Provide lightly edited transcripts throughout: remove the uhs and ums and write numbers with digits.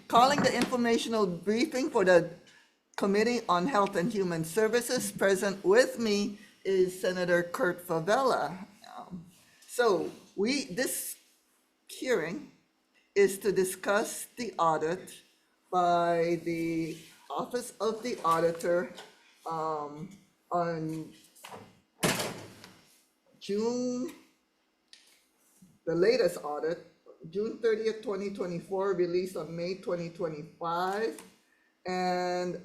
Calling the informational briefing for the Committee on Health and Human Services. Present with me is Senator Kurt Favela. This hearing is to discuss the audit by the Office of the Auditor on June, the latest audit, June 30th, 2024, released on May 2025, and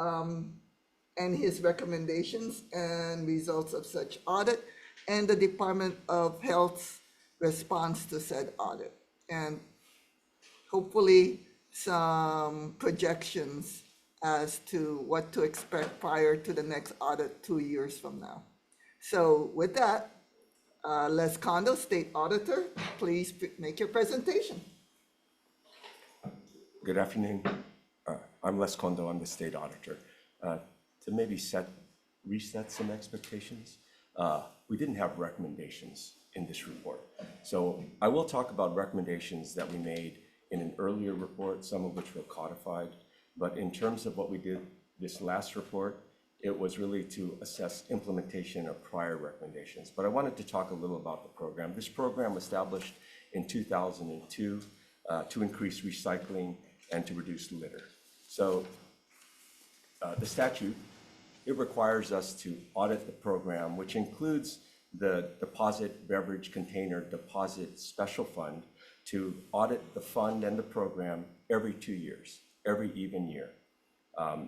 his recommendations and results of such audit, and the Department of Health's response to said audit, and hopefully some projections as to what to expect prior to the next audit 2 years from now. So with that, Les Kondo, State Auditor, please make your presentation. Good afternoon. I'm Les Kondo, I'm the State Auditor. To maybe reset some expectations, we didn't have recommendations in this report. So I will talk about recommendations that we made in an earlier report, some of which were codified. But in terms of what we did this last report, it was really to assess implementation of prior recommendations. But I wanted to talk a little about the program. This program was established in 2002 to increase recycling and to reduce litter. So the statute, it requires us to audit the program, which includes the Deposit Beverage Container Deposit Special Fund, to audit the fund and the program every 2 years, every even year.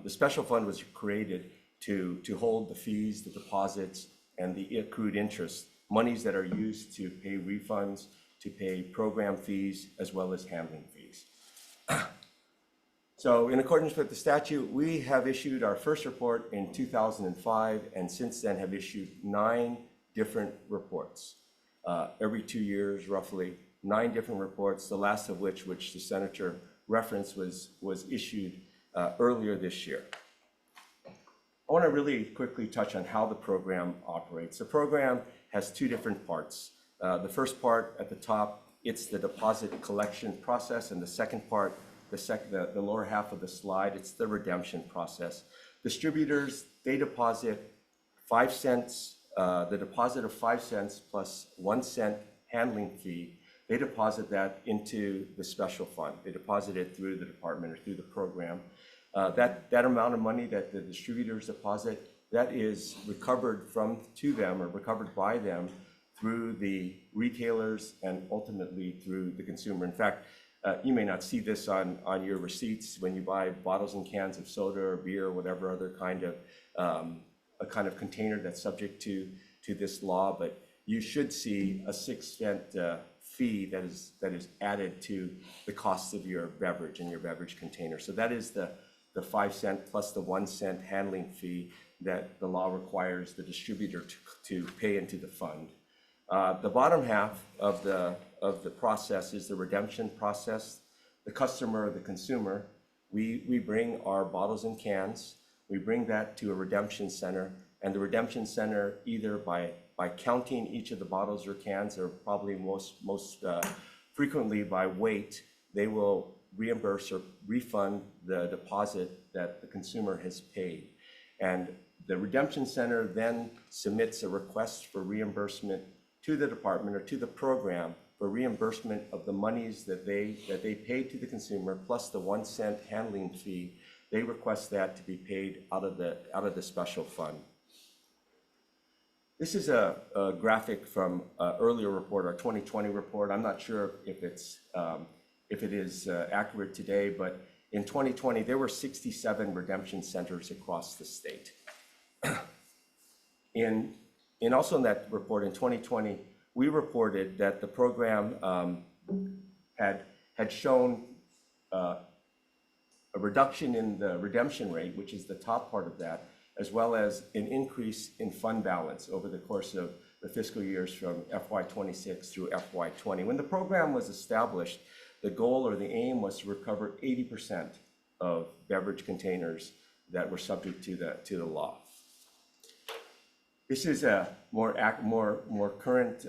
The special fund was created to hold the fees, the deposits, and the accrued interest, monies that are used to pay refunds, to pay program fees, as well as handling fees. So in accordance with the statute, we have issued our first report in 2005, and since then have issued 9 different reports. Every 2 years, roughly, 9 different reports, the last of which the Senator referenced, was issued earlier this year. I want to really quickly touch on how the program operates. The program has 2 different parts. The first part at the top, it's the deposit collection process, and the second part, the lower half of the slide, it's the redemption process. Distributors, they deposit 5 cents, the deposit of 5 cents plus 1 cent handling fee. They deposit that into the special fund. They deposit it through the department or through the program. That amount of money that the distributors deposit, that is recovered to them or recovered by them through the retailers and ultimately through the consumer. In fact, you may not see this on your receipts when you buy bottles and cans of soda or beer or whatever other kind of a kind of container that's subject to this law, but you should see a 6 cent fee that is added to the cost of your beverage and your beverage container. So that is the 5 cent plus the 1 cent handling fee that the law requires the distributor to pay into the fund. The bottom half of the process is the redemption process. The customer or the consumer, we bring our bottles and cans, we bring that to a redemption center, and the redemption center, either by counting each of the bottles or cans, or probably most frequently by weight, they will reimburse or refund the deposit that the consumer has paid. And the redemption center then submits a request for reimbursement to the department or to the program for reimbursement of the monies that they paid to the consumer plus the 1 cent handling fee. They request that to be paid out of the special fund. This is a graphic from an earlier report, our 2020 report. I'm not sure if it is accurate today, but in 2020, there were 67 redemption centers across the state. Also in that report in 2020, we reported that the program had shown a reduction in the redemption rate, which is the top part of that, as well as an increase in fund balance over the course of the fiscal years from FY26 through FY20. When the program was established, the goal or the aim was to recover 80% of beverage containers that were subject to the law. This is a more current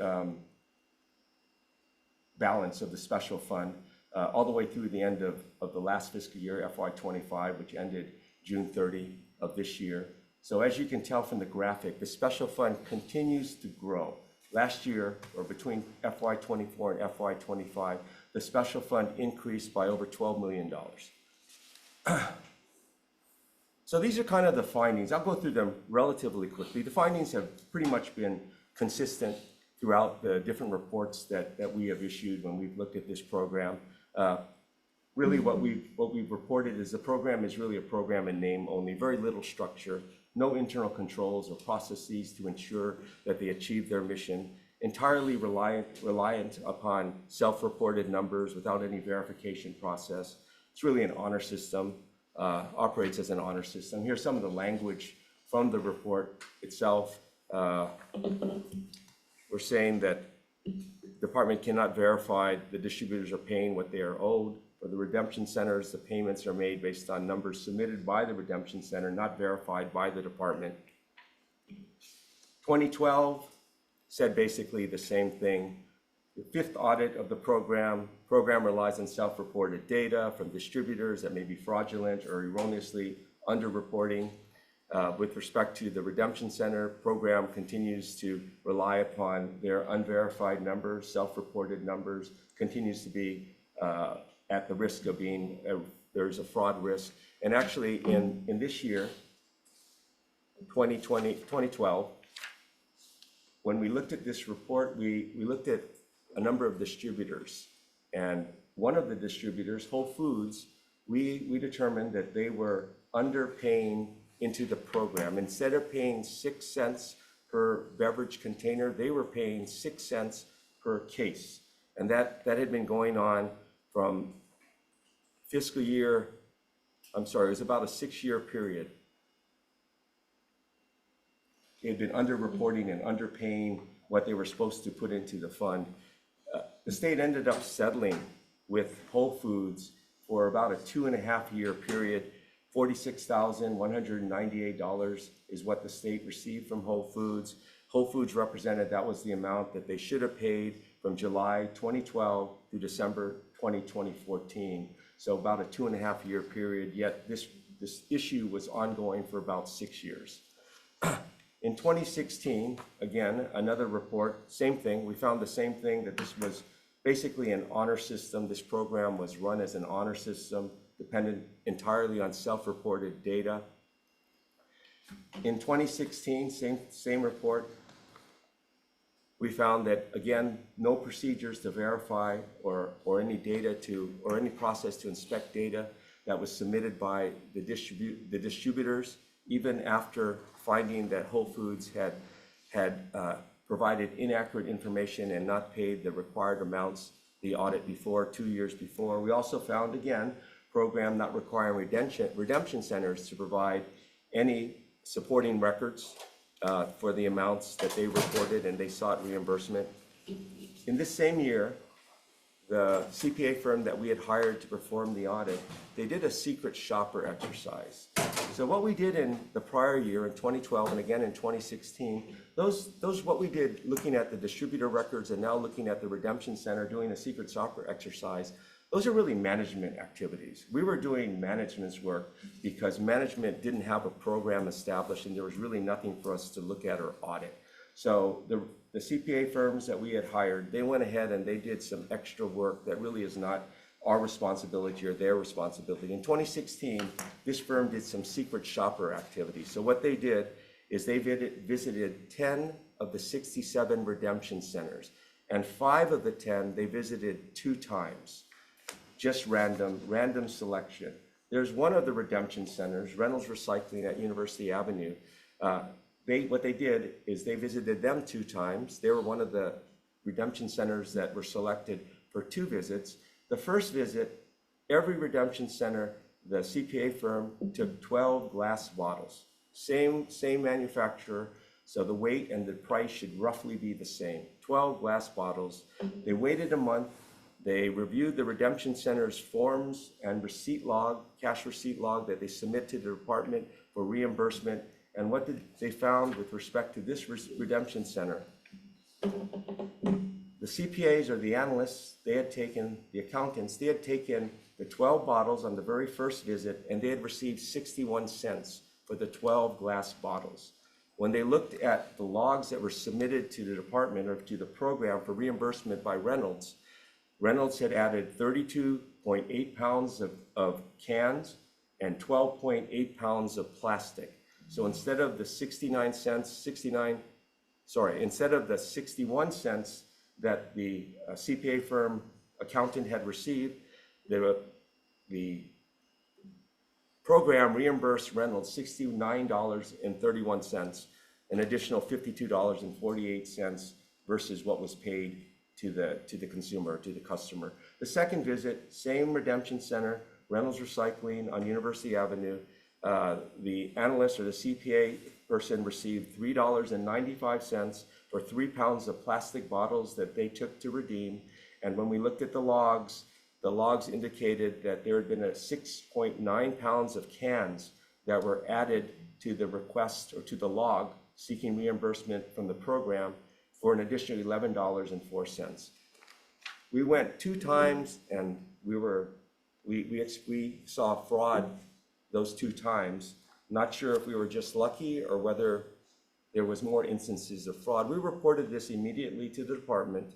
balance of the special fund. all the way through the end of the last fiscal year, FY25, which ended June 30 of this year. So as you can tell from the graphic, the special fund continues to grow. Last year, or between FY24 and FY25, the special fund increased by over $12 million. So these are kind of the findings. I'll go through them relatively quickly. The findings have pretty much been consistent throughout the different reports that we have issued when we've looked at this program. Really what we've reported is the program is really a program in name only, very little structure, no internal controls or processes to ensure that they achieve their mission, entirely reliant upon self-reported numbers without any verification process. It's really an honor system, operates as an honor system. Here's some of the language from the report itself. We're saying that the department cannot verify the distributors are paying what they are owed. For the redemption centers, the payments are made based on numbers submitted by the redemption center, not verified by the department. 2012 said basically the same thing. The fifth audit of the program relies on self-reported data from distributors that may be fraudulent or erroneously underreporting. With respect to the redemption center, program continues to rely upon their unverified numbers, self-reported numbers, continues to be at the risk of being, there's a fraud risk. And actually in this year, 2012, when we looked at this report, we looked at a number of distributors. And one of the distributors, Whole Foods, we determined that they were underpaying into the program. Instead of paying 6 cents per beverage container, they were paying 6 cents per case. And that had been going on from fiscal year, it was about a 6-year period. They had been underreporting and underpaying what they were supposed to put into the fund. The state ended up settling with Whole Foods for about a 2.5-year period. $46,198 is what the state received from Whole Foods. Whole Foods represented that was the amount that they should have paid from July 2012 to December 2014. So about a 2.5-year period, yet this issue was ongoing for about 6 years. In 2016, again, another report, same thing. We found the same thing, that this was basically an honor system. This program was run as an honor system, dependent entirely on self-reported data. In 2016, same report, we found that, again, no procedures to verify or any data or any process to inspect data that was submitted by the distributors, even after finding that Whole Foods had provided inaccurate information and not paid the required amounts the audit before, 2 years before. We also found, again, program not requiring redemption centers to provide any supporting records for the amounts that they reported, and they sought reimbursement. In this same year, the CPA firm that we had hired to perform the audit, they did a secret shopper exercise. So what we did in the prior year, in 2012, and again in 2016, those what we did looking at the distributor records and now looking at the redemption center, doing a secret shopper exercise, those are really management activities. We were doing management's work because management didn't have a program established and there was really nothing for us to look at or audit. So the CPA firms that we had hired, they went ahead and they did some extra work that really is not our responsibility or their responsibility. In 2016, this firm did some secret shopper activity. So what they did is they visited 10 of the 67 redemption centers, and 5 of the 10 they visited 2 times. Just random selection. There's one of the redemption centers, Reynolds Recycling at University Avenue. What they did is they visited them 2 times. They were one of the redemption centers that were selected for 2 visits. The first visit, every redemption center, the CPA firm took 12 glass bottles. Same manufacturer, so the weight and the price should roughly be the same. 12 glass bottles. They waited a month. They reviewed the redemption center's forms and receipt log, cash receipt log that they submit to the department for reimbursement. And what did they found with respect to this redemption center? the CPAs or the analysts, the accountants, they had taken the 12 bottles on the very first visit, and they had received 61 cents for the 12 glass bottles. When they looked at the logs that were submitted to the department or to the program for reimbursement by Reynolds, Reynolds had added 32.8 pounds of cans and 12.8 pounds of plastic. So instead of the 61 cents that the CPA firm accountant had received, the program reimbursed Reynolds $69.31, an additional $52.48 versus what was paid to the consumer, to the customer. The second visit, same redemption center, Reynolds Recycling on University Avenue. The analyst or the CPA person received $3.95 for 3 pounds of plastic bottles that they took to redeem. And when we looked at the logs indicated that there had been 6.9 pounds of cans that were added to the request or to the log seeking reimbursement from the program for an additional $11.04. We went 2 times and we saw fraud those 2 times. Not sure if we were just lucky or whether there was more instances of fraud. We reported this immediately to the department,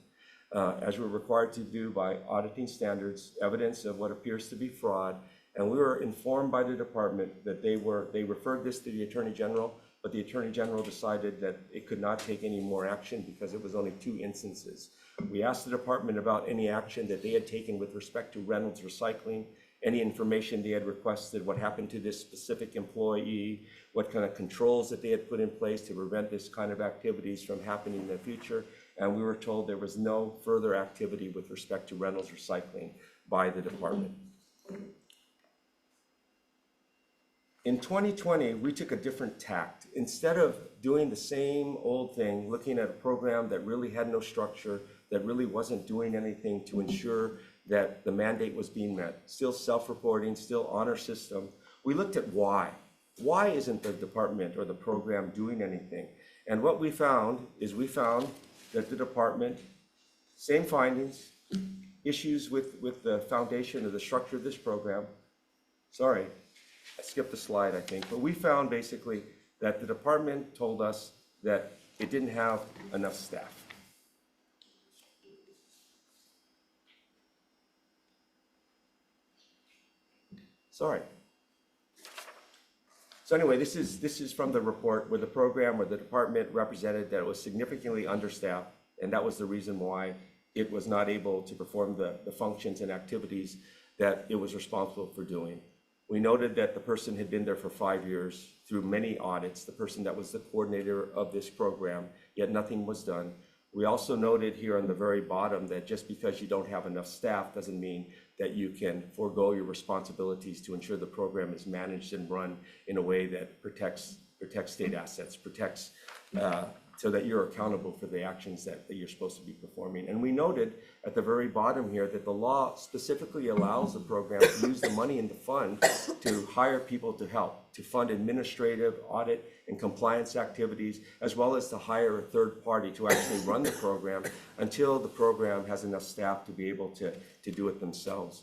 as we're required to do by auditing standards, evidence of what appears to be fraud. And we were informed by the department that they referred this to the Attorney General, but the Attorney General decided that it could not take any more action because it was only 2 instances. We asked the department about any action that they had taken with respect to Reynolds Recycling, any information they had requested, what happened to this specific employee, what kind of controls that they had put in place to prevent this kind of activities from happening in the future. And we were told there was no further activity with respect to Reynolds Recycling by the department. In 2020, we took a different tact. Instead of doing the same old thing, looking at a program that really had no structure, that really wasn't doing anything to ensure that the mandate was being met, still self-reporting, still honor system, we looked at why. Why isn't the department or the program doing anything? And what we found is that the department, same findings, issues with the foundation or the structure of this program. Sorry, I skipped a slide, I think. But we found basically that the department told us that it didn't have enough staff. Sorry. So anyway, this is from the report where the program or the department represented that it was significantly understaffed, and that was the reason why it was not able to perform the functions and activities that it was responsible for doing. We noted that the person had been there for 5 years through many audits, the person that was the coordinator of this program, yet nothing was done. We also noted here on the very bottom that just because you don't have enough staff doesn't mean that you can forego your responsibilities to ensure the program is managed and run in a way that protects state assets, protects so that you're accountable for the actions that you're supposed to be performing. And we noted at the very bottom here that the law specifically allows the program to use the money in the fund to hire people to help, to fund administrative, audit, and compliance activities, as well as to hire a third party to actually run the program until the program has enough staff to be able to do it themselves.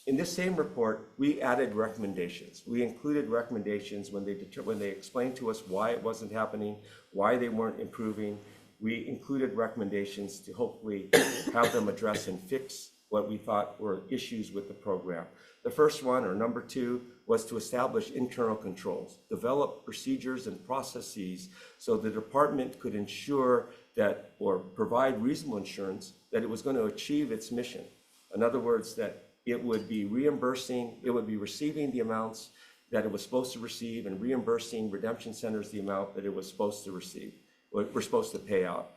In this same report, we added recommendations. We included recommendations when they explained to us why it wasn't happening, why they weren't improving. We included recommendations to hopefully have them address and fix what we thought were issues with the program. The first one, or number 2, was to establish internal controls, develop procedures and processes so the department could ensure that, or provide reasonable assurance that it was going to achieve its mission. In other words, that it would be receiving the amounts that it was supposed to receive and reimbursing redemption centers the amount that it was supposed to receive, we're supposed to pay out.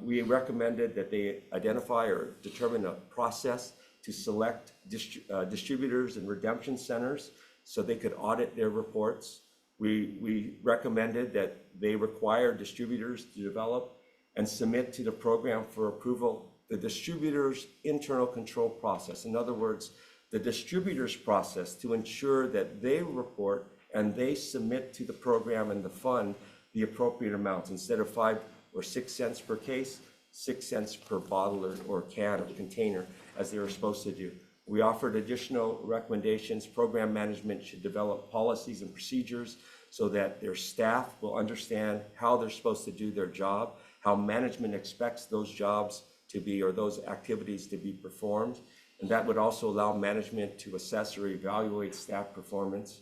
We recommended that they identify or determine a process to select distributors and redemption centers so they could audit their reports. We recommended that they require distributors to develop and submit to the program for approval the distributor's internal control process. In other words, the distributor's process to ensure that they report and they submit to the program and the fund the appropriate amounts. Instead of 5 or 6 cents per case, 6 cents per bottle or can or container as they were supposed to do. We offered additional recommendations. Program management should develop policies and procedures so that their staff will understand how they're supposed to do their job, how management expects those jobs to be or those activities to be performed. And that would also allow management to assess or evaluate staff performance.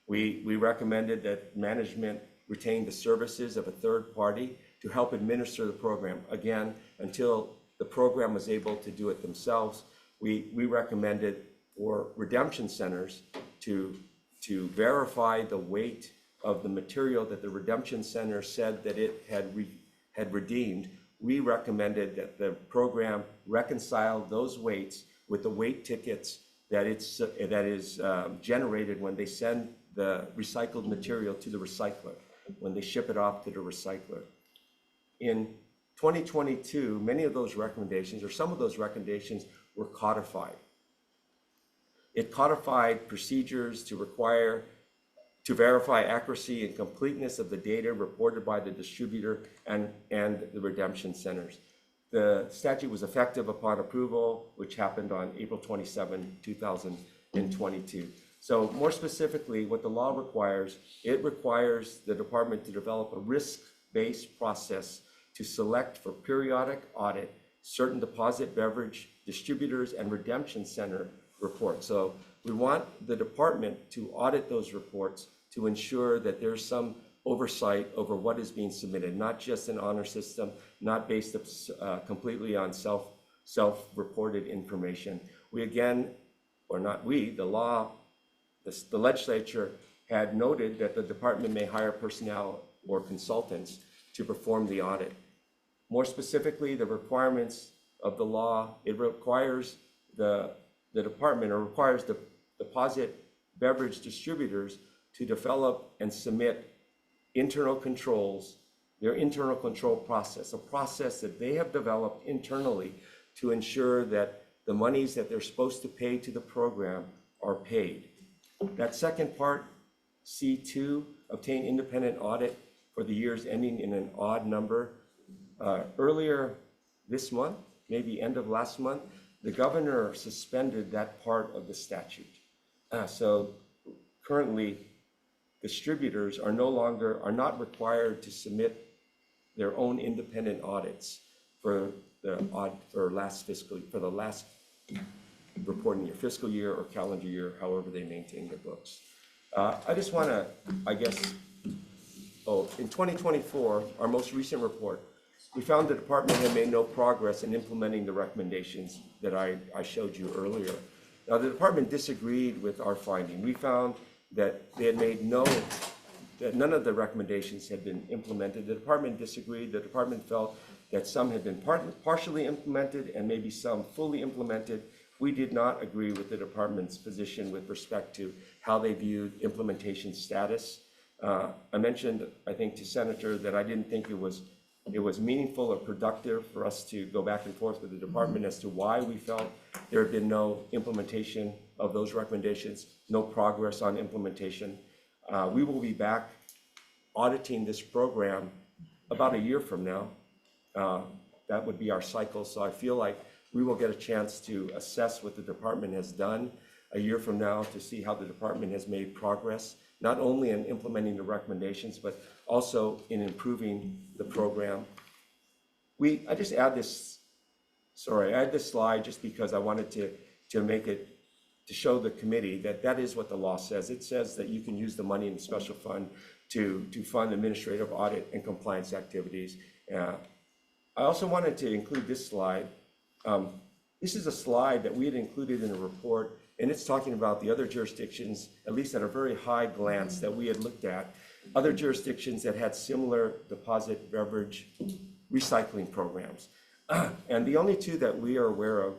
We recommended that management retain the services of a third party to help administer the program. Again, until the program was able to do it themselves, we recommended for redemption centers to verify the weight of the material that the redemption center said that it had redeemed. We recommended that the program reconcile those weights with the weight tickets that is generated when they send the recycled material to the recycler, when they ship it off to the recycler. In 2022, many of those recommendations, or some of those recommendations, were codified. It codified procedures to verify accuracy and completeness of the data reported by the distributor and the redemption centers. The statute was effective upon approval, which happened on April 27, 2022. So more specifically, what the law requires, it requires the department to develop a risk-based process to select for periodic audit certain deposit beverage distributors and redemption center reports. So we want the department to audit those reports to ensure that there's some oversight over what is being submitted, not just an honor system, not based completely on self-reported information. We again, or not we, the law, the legislature had noted that the department may hire personnel or consultants to perform the audit. More specifically, the requirements of the law, it requires the department, or requires the deposit beverage distributors to develop and submit internal controls, their internal control process, a process that they have developed internally to ensure that the monies that they're supposed to pay to the program are paid. That second part, C2, obtain independent audit for the years ending in an odd number. Earlier this month, maybe end of last month, the governor suspended that part of the statute. So currently, distributors are not required to submit their own independent audits for the last reporting year, fiscal year or calendar year, however they maintain their books. I just want to, in 2024, our most recent report, we found the department had made no progress in implementing the recommendations that I showed you earlier. Now, the department disagreed with our finding. We found that they had that none of the recommendations had been implemented. The department disagreed. The department felt that some had been partially implemented and maybe some fully implemented. We did not agree with the department's position with respect to how they viewed implementation status. I mentioned, I think, to Senator that I didn't think it was meaningful or productive for us to go back and forth with the department as to why we felt there had been no implementation of those recommendations, no progress on implementation. We will be back auditing this program about a year from now. That would be our cycle. So I feel like we will get a chance to assess what the department has done a year from now to see how the department has made progress, not only in implementing the recommendations, but also in improving the program. I just add this slide just because I wanted to make it, to show the committee that is what the law says. It says that you can use the money in the special fund to fund administrative audit and compliance activities. I also wanted to include this slide. This is a slide that we had included in a report, and it's talking about the other jurisdictions, at least at a very high glance that we had looked at, other jurisdictions that had similar deposit beverage recycling programs. And the only two that we are aware of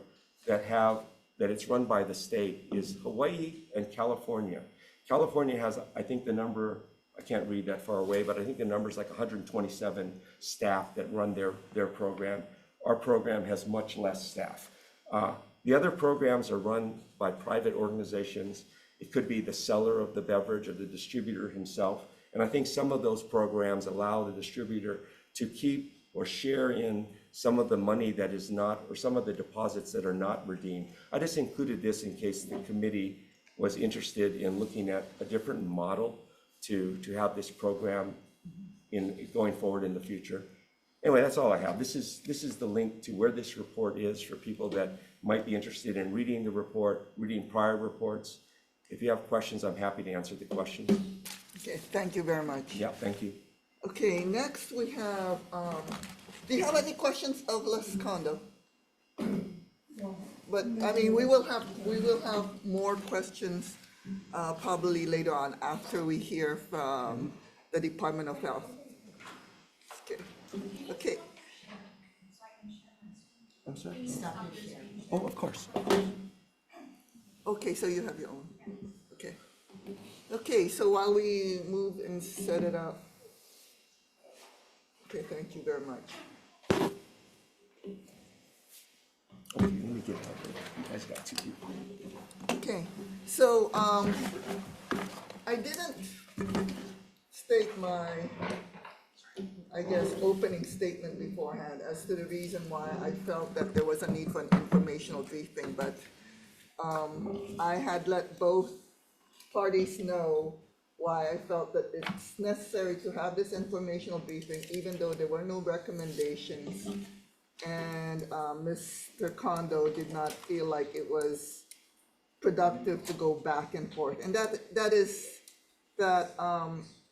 that it's run by the state is Hawaii and California. California has, I think the number, I can't read that far away, but I think the number is like 127 staff that run their program. Our program has much less staff. The other programs are run by private organizations. It could be the seller of the beverage or the distributor himself. And I think some of those programs allow the distributor to keep or share in some of the money that is not, or some of the deposits that are not redeemed. I just included this in case the committee was interested in looking at a different model to have this program in going forward in the future. Anyway, that's all I have. This is the link to where this report is for people that might be interested in reading the report, reading prior reports. If you have questions, I'm happy to answer the questions. Okay, thank you very much. Yeah, thank you. Okay, next we have, do you have any questions of Les Condo? But, I mean, we will have more questions, probably later on after we hear from the Department of Health. Okay, okay. I'm sorry? Oh, of course. Okay, so you have your own, okay. Okay, so while we move and set it up. Okay, thank you very much. Okay, let me get that. You guys got two people. Okay, so, I didn't state my, I guess, opening statement beforehand as to the reason why I felt that there was a need for an informational briefing, but, I had let both parties know why I felt that it's necessary to have this informational briefing, even though there were no recommendations. And Mr. Kondo did not feel like it was productive to go back and forth. And that is that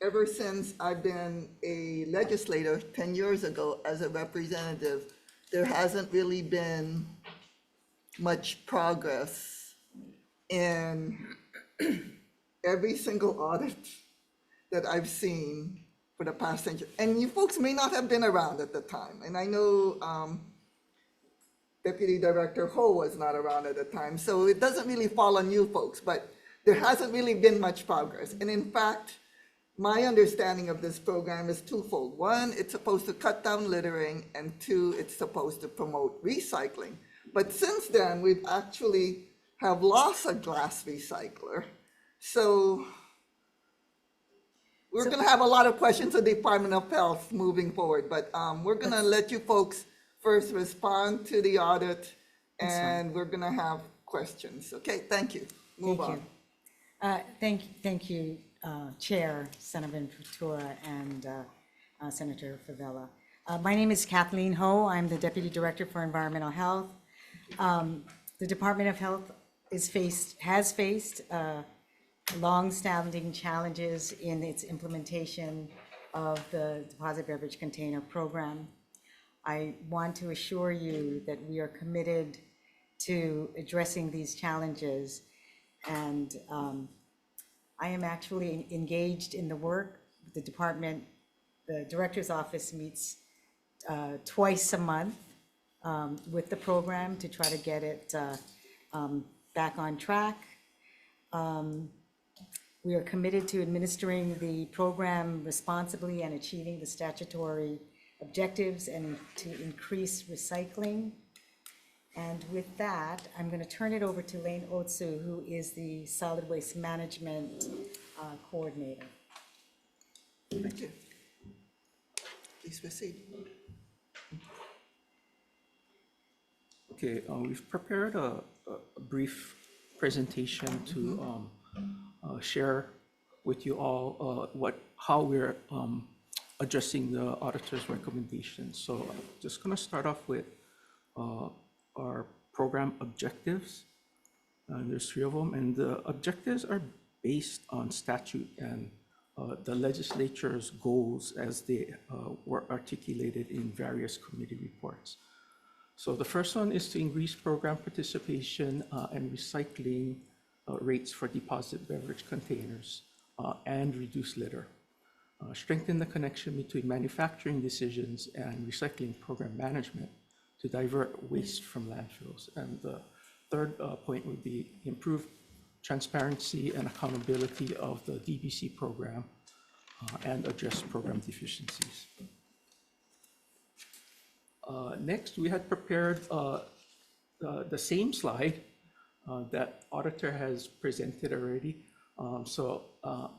ever since I've been a legislator 10 years ago as a representative, there hasn't really been much progress in every single audit that I've seen for the past century. And you folks may not have been around at the time. And I know Deputy Director Ho was not around at the time, so it doesn't really fall on you folks, but there hasn't really been much progress. And in fact, my understanding of this program is twofold. One, it's supposed to cut down littering, and two, it's supposed to promote recycling. But since then, we've actually have lost a glass recycler. So we're gonna have a lot of questions to the Department of Health moving forward, but we're gonna let you folks first respond to the audit, and we're gonna have questions. Okay, thank you. Move on. Thank you, Chair, Senator Ventura, and Senator Favela. My name is Kathleen Ho. I'm the Deputy Director for Environmental Health. The Department of Health has faced long-standing challenges in its implementation of the deposit beverage container program. I want to assure you that we are committed to addressing these challenges, and I am actually engaged in the work. The department, the director's office meets twice a month with the program to try to get it back on track. We are committed to administering the program responsibly and achieving the statutory objectives and to increase recycling. And with that, I'm going to turn it over to Lane Otsu, who is the Solid Waste Management Coordinator. Thank you. Please proceed. Okay, we've prepared a brief presentation to share with you all how we're addressing the auditor's recommendations. So I'm just going to start off with our program objectives. There's 3 of them, and the objectives are based on statute and the legislature's goals as they were articulated in various committee reports. So the first one is to increase program participation and recycling rates for deposit beverage containers and reduce litter. Strengthen the connection between manufacturing decisions and recycling program management to divert waste from landfills. And the third point would be improve transparency and accountability of the DBC program and address program deficiencies. Next, we had prepared the same slide that auditor has presented already. So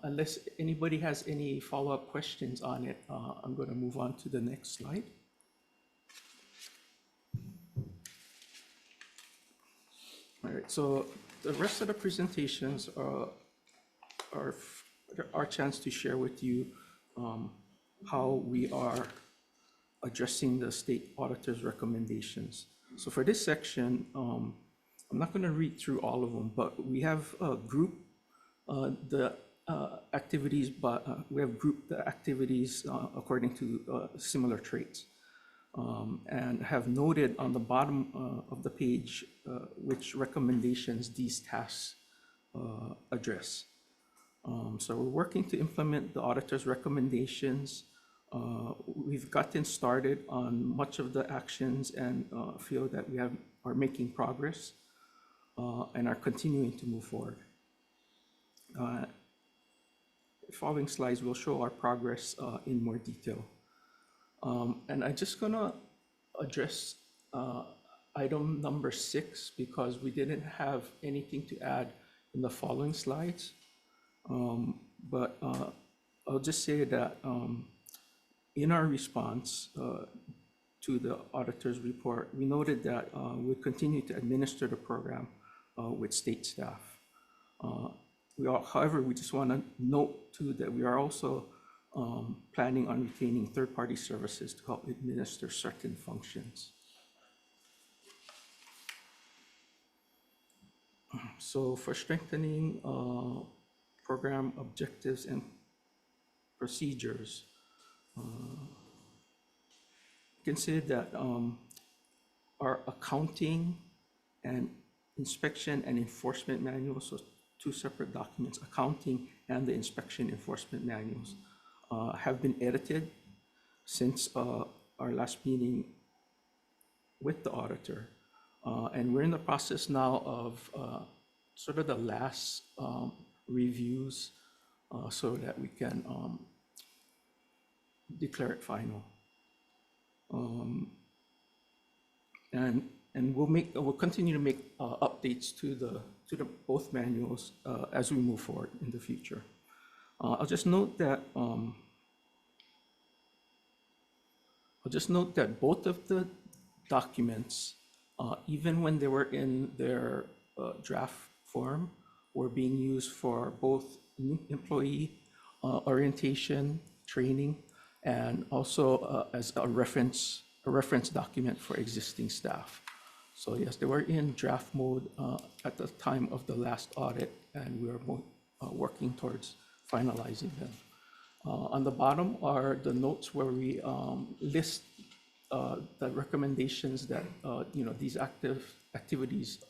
unless anybody has any follow-up questions on it, I'm going to move on to the next slide. All right, so the rest of the presentations are our chance to share with you how we are addressing the state auditor's recommendations. So for this section, I'm not going to read through all of them, but we have grouped the activities, but we have grouped the activities according to similar traits, and have noted on the bottom of the page which recommendations these tasks address. So we're working to implement the auditor's recommendations. We've gotten started on much of the actions and feel that we are making progress and are continuing to move forward. Following slides will show our progress in more detail. And I'm just gonna address item number 6 because we didn't have anything to add in the following slides. But I'll just say that in our response to the auditor's report, we noted that we continue to administer the program with state staff. However, we just want to note too that we are also planning on retaining third-party services to help administer certain functions. So for strengthening program objectives and procedures, consider that our accounting and inspection and enforcement manuals, so 2 separate documents, accounting and the inspection enforcement manuals, have been edited since our last meeting with the auditor. And we're in the process now of sort of the last reviews so that we can declare it final. And we'll continue to make updates to the both manuals as we move forward in the future. I'll just note that both of the documents, even when they were in their draft form, were being used for both employee orientation, training, and also as a reference document for existing staff. So yes, they were in draft mode at the time of the last audit, and we are working towards finalizing them. On the bottom are the notes where we list the recommendations that these activities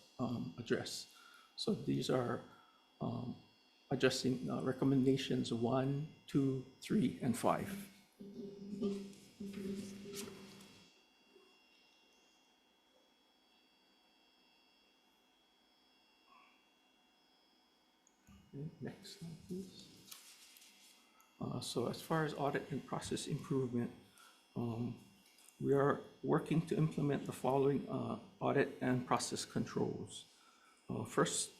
address. So these are addressing recommendations 1, 2, 3, and 5. Next slide, please. So as far as audit and process improvement, we are working to implement the following audit and process controls. First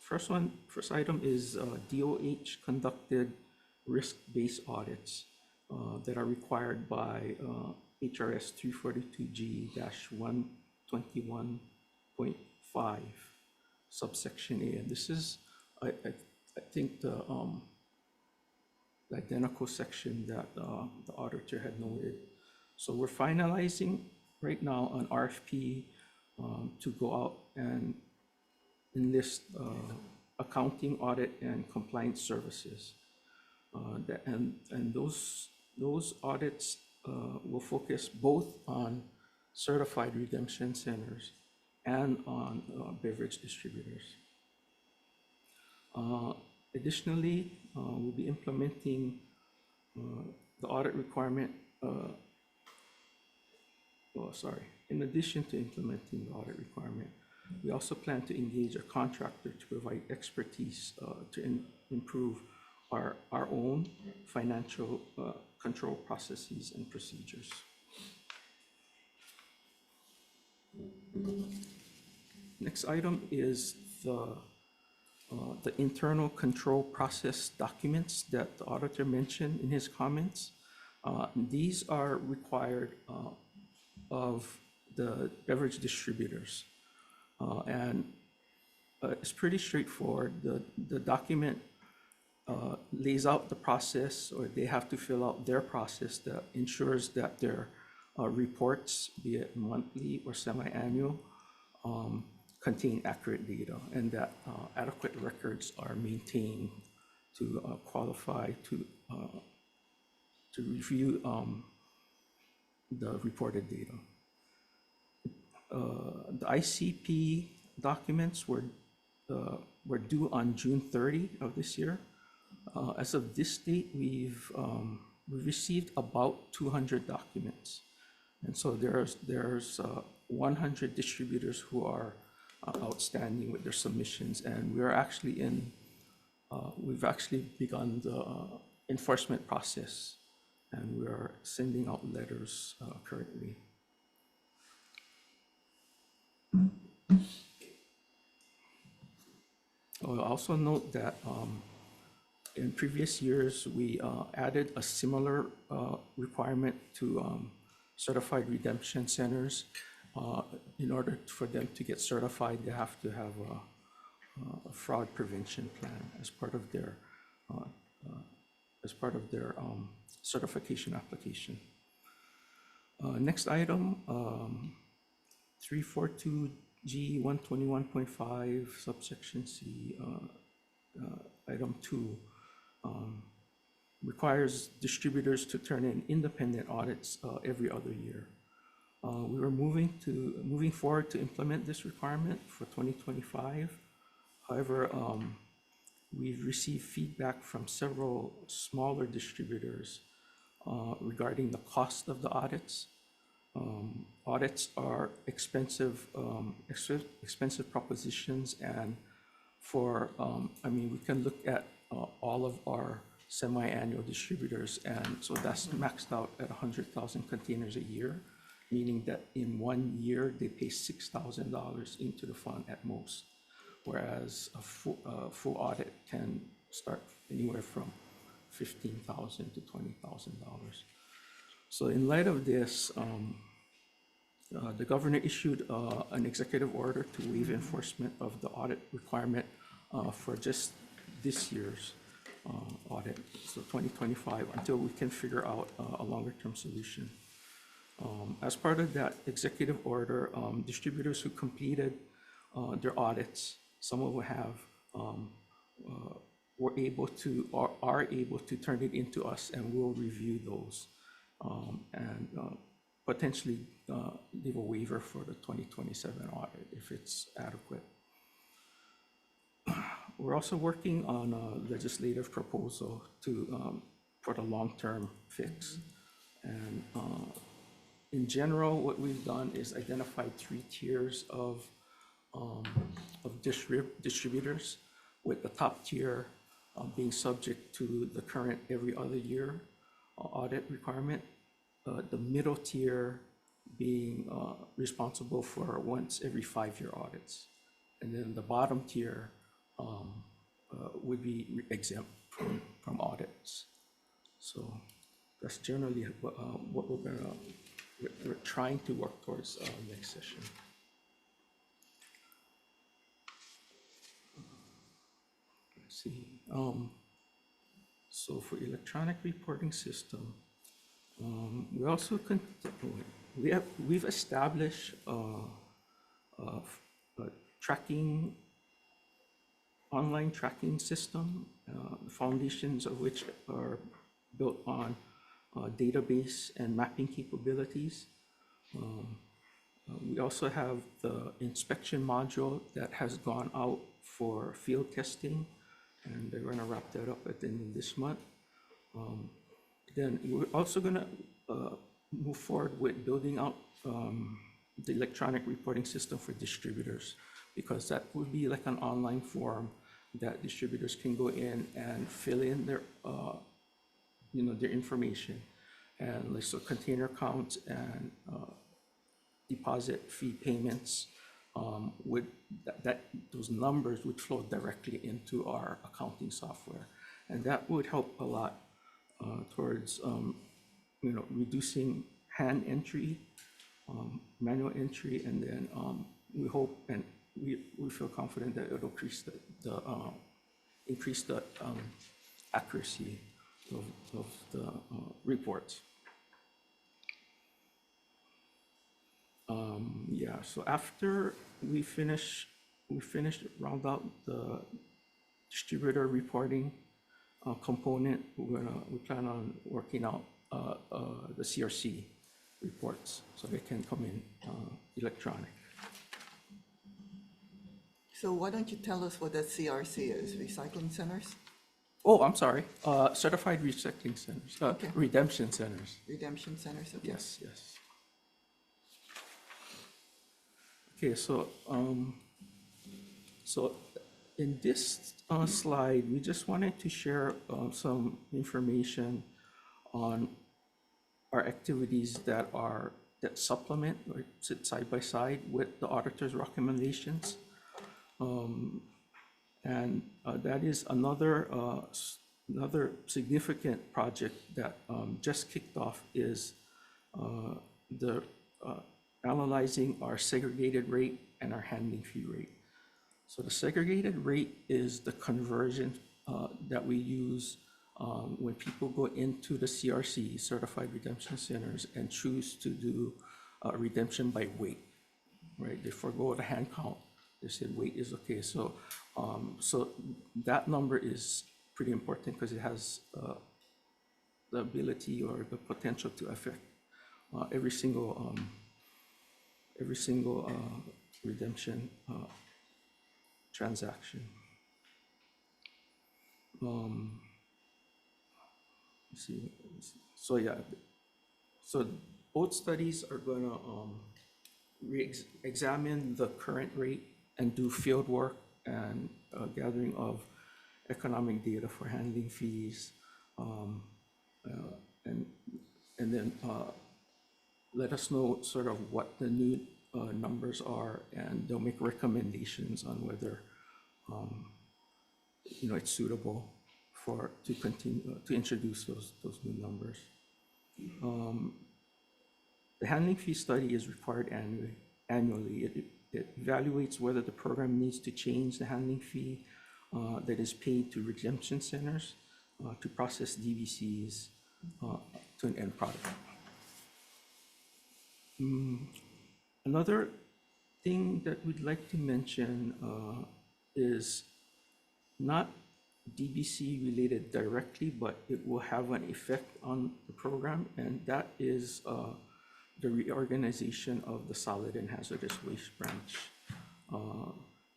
item is DOH conducted risk-based audits that are required by HRS 342G-121.5 subsection A. And this is, I think, the identical section that the auditor had noted. So we're finalizing right now an RFP to go out and enlist accounting, audit, and compliance services. And those audits will focus both on certified redemption centers and on beverage distributors. Additionally, we'll be implementing the audit requirement. In addition to implementing the audit requirement, we also plan to engage a contractor to provide expertise to improve our own financial control processes and procedures. Next item is the internal control process documents that the auditor mentioned in his comments. These are required of the beverage distributors. And it's pretty straightforward. The document lays out the process, or they have to fill out their process that ensures that their reports, be it monthly or semi-annual, contain accurate data, and that adequate records are maintained to qualify to review the reported data. The ICP documents were due on June 30 of this year. As of this date, we've received about 200 documents. And so there's 100 distributors who are outstanding with their submissions, and we're actually we've actually begun the enforcement process, and we are sending out letters currently. I'll also note that in previous years, we added a similar requirement to certified redemption centers. In order for them to get certified, they have to have a fraud prevention plan as part of their certification application. Next item, 342G 121.5 subsection C, item 2, requires distributors to turn in independent audits every other year. We were moving forward to implement this requirement for 2025. However, we've received feedback from several smaller distributors regarding the cost of the audits. Audits are expensive propositions, and we can look at all of our semi-annual distributors, and so that's maxed out at 100,000 containers a year, meaning that in 1 year they pay $6,000 into the fund at most, whereas a full audit can start anywhere from $15,000 to $20,000. So in light of this, the governor issued an executive order to waive enforcement of the audit requirement for just this year's audit, so 2025, until we can figure out a longer-term solution. As part of that executive order, distributors who completed their audits, some of them have, are able to turn it into us, and we'll review those and potentially give a waiver for the 2027 audit if it's adequate. We're also working on a legislative proposal for the long-term fix. And in general, what we've done is identified 3 tiers of distributors, with the top tier being subject to the current every other year audit requirement, the middle tier being responsible for once every 5-year audits, and then the bottom tier would be exempt from audits. So that's generally what we're trying to work towards next session. Let's see. So for electronic reporting system, we also we've established a online tracking system, the foundations of which are built on database and mapping capabilities. We also have the inspection module that has gone out for field testing, and they're going to wrap that up at the end of this month. Then we're also going to move forward with building out the electronic reporting system for distributors, because that would be like an online form that distributors can go in and fill in their their information, and like, so container counts and deposit fee payments those numbers would flow directly into our accounting software, and that would help a lot towards reducing hand entry, manual entry, and then we hope and we feel confident that it'll increase the accuracy of the reports. Yeah, so after we round out the distributor reporting component, we plan on working out the CRC reports, so they can come in electronic. So why don't you tell us what that CRC is, recycling centers, Oh, I'm sorry, certified recycling centers, Okay. redemption centers. redemption centers? Okay. Yes, yes. Okay, so in this slide, we just wanted to share some information on our activities that supplement or sit side by side with the auditor's recommendations. And that is another significant project that just kicked off is the analyzing our segregated rate and our handling fee rate. So the segregated rate is the conversion that we use when people go into the CRC, Certified Redemption Centers, and choose to do redemption by weight, right? They forego the hand count. They said weight is okay. So, so that number is pretty important because it has the ability or the potential to affect every single redemption transaction. Let's see. So yeah, so both studies are going to examine the current rate and do field work and gathering of economic data for handling fees, and then let us know sort of what the new numbers are, and they'll make recommendations on whether it's suitable to continue to introduce those new numbers. The handling fee study is required annually. It evaluates whether the program needs to change the handling fee that is paid to redemption centers to process DVCs to an end product. Another thing that we'd like to mention is not DBC related directly, but it will have an effect on the program, and that is the reorganization of the solid and hazardous waste branch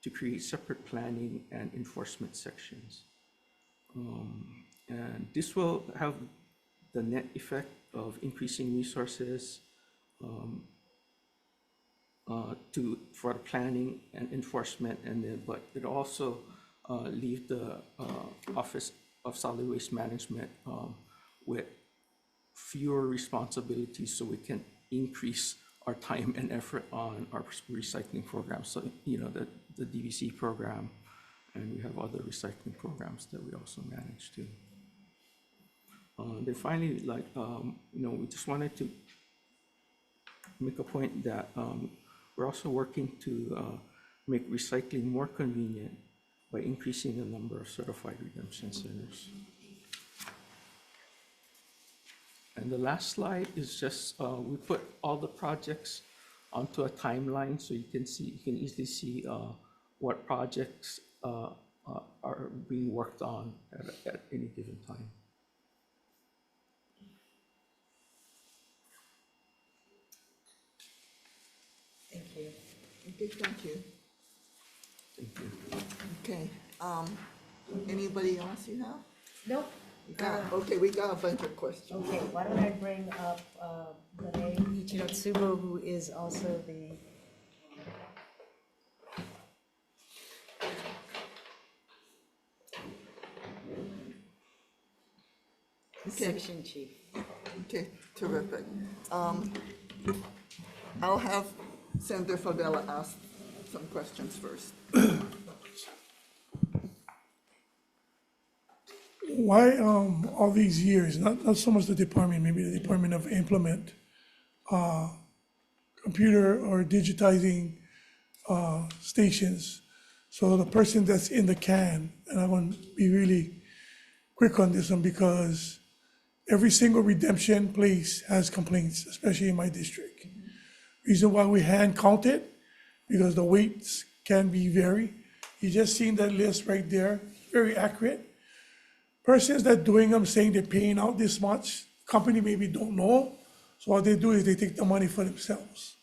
to create separate planning and enforcement sections. And this will have the net effect of increasing resources for the planning and enforcement, but it also leave the Office of Solid Waste Management with fewer responsibilities, so we can increase our time and effort on our recycling program. So, the DVC program, and we have other recycling programs that we also manage too. Then finally, we just wanted to make a point that we're also working to make recycling more convenient by increasing the number of certified redemption centers. And the last slide is just, we put all the projects onto a timeline, so you can easily see what projects are being worked on at any given time. Thank you. Okay, thank you. Thank you. Okay, anybody else you have? Nope. Okay, we got a bunch of questions. Okay, why don't I bring up Renee Ichirotsubo, who is also the section chief. Okay, terrific. I'll have Senator Favela ask some questions first. Why all these years, not so much the department, maybe the Department of Implement, computer or digitizing stations. So the person that's in the can, and I want to be really quick on this one because every single redemption place has complaints, especially in my district. Reason why we hand count it, because the weights can be vary. You just seen that list right there, very accurate. Persons that doing them saying they're paying out this much, company maybe don't know. So what they do is they take the money for themselves.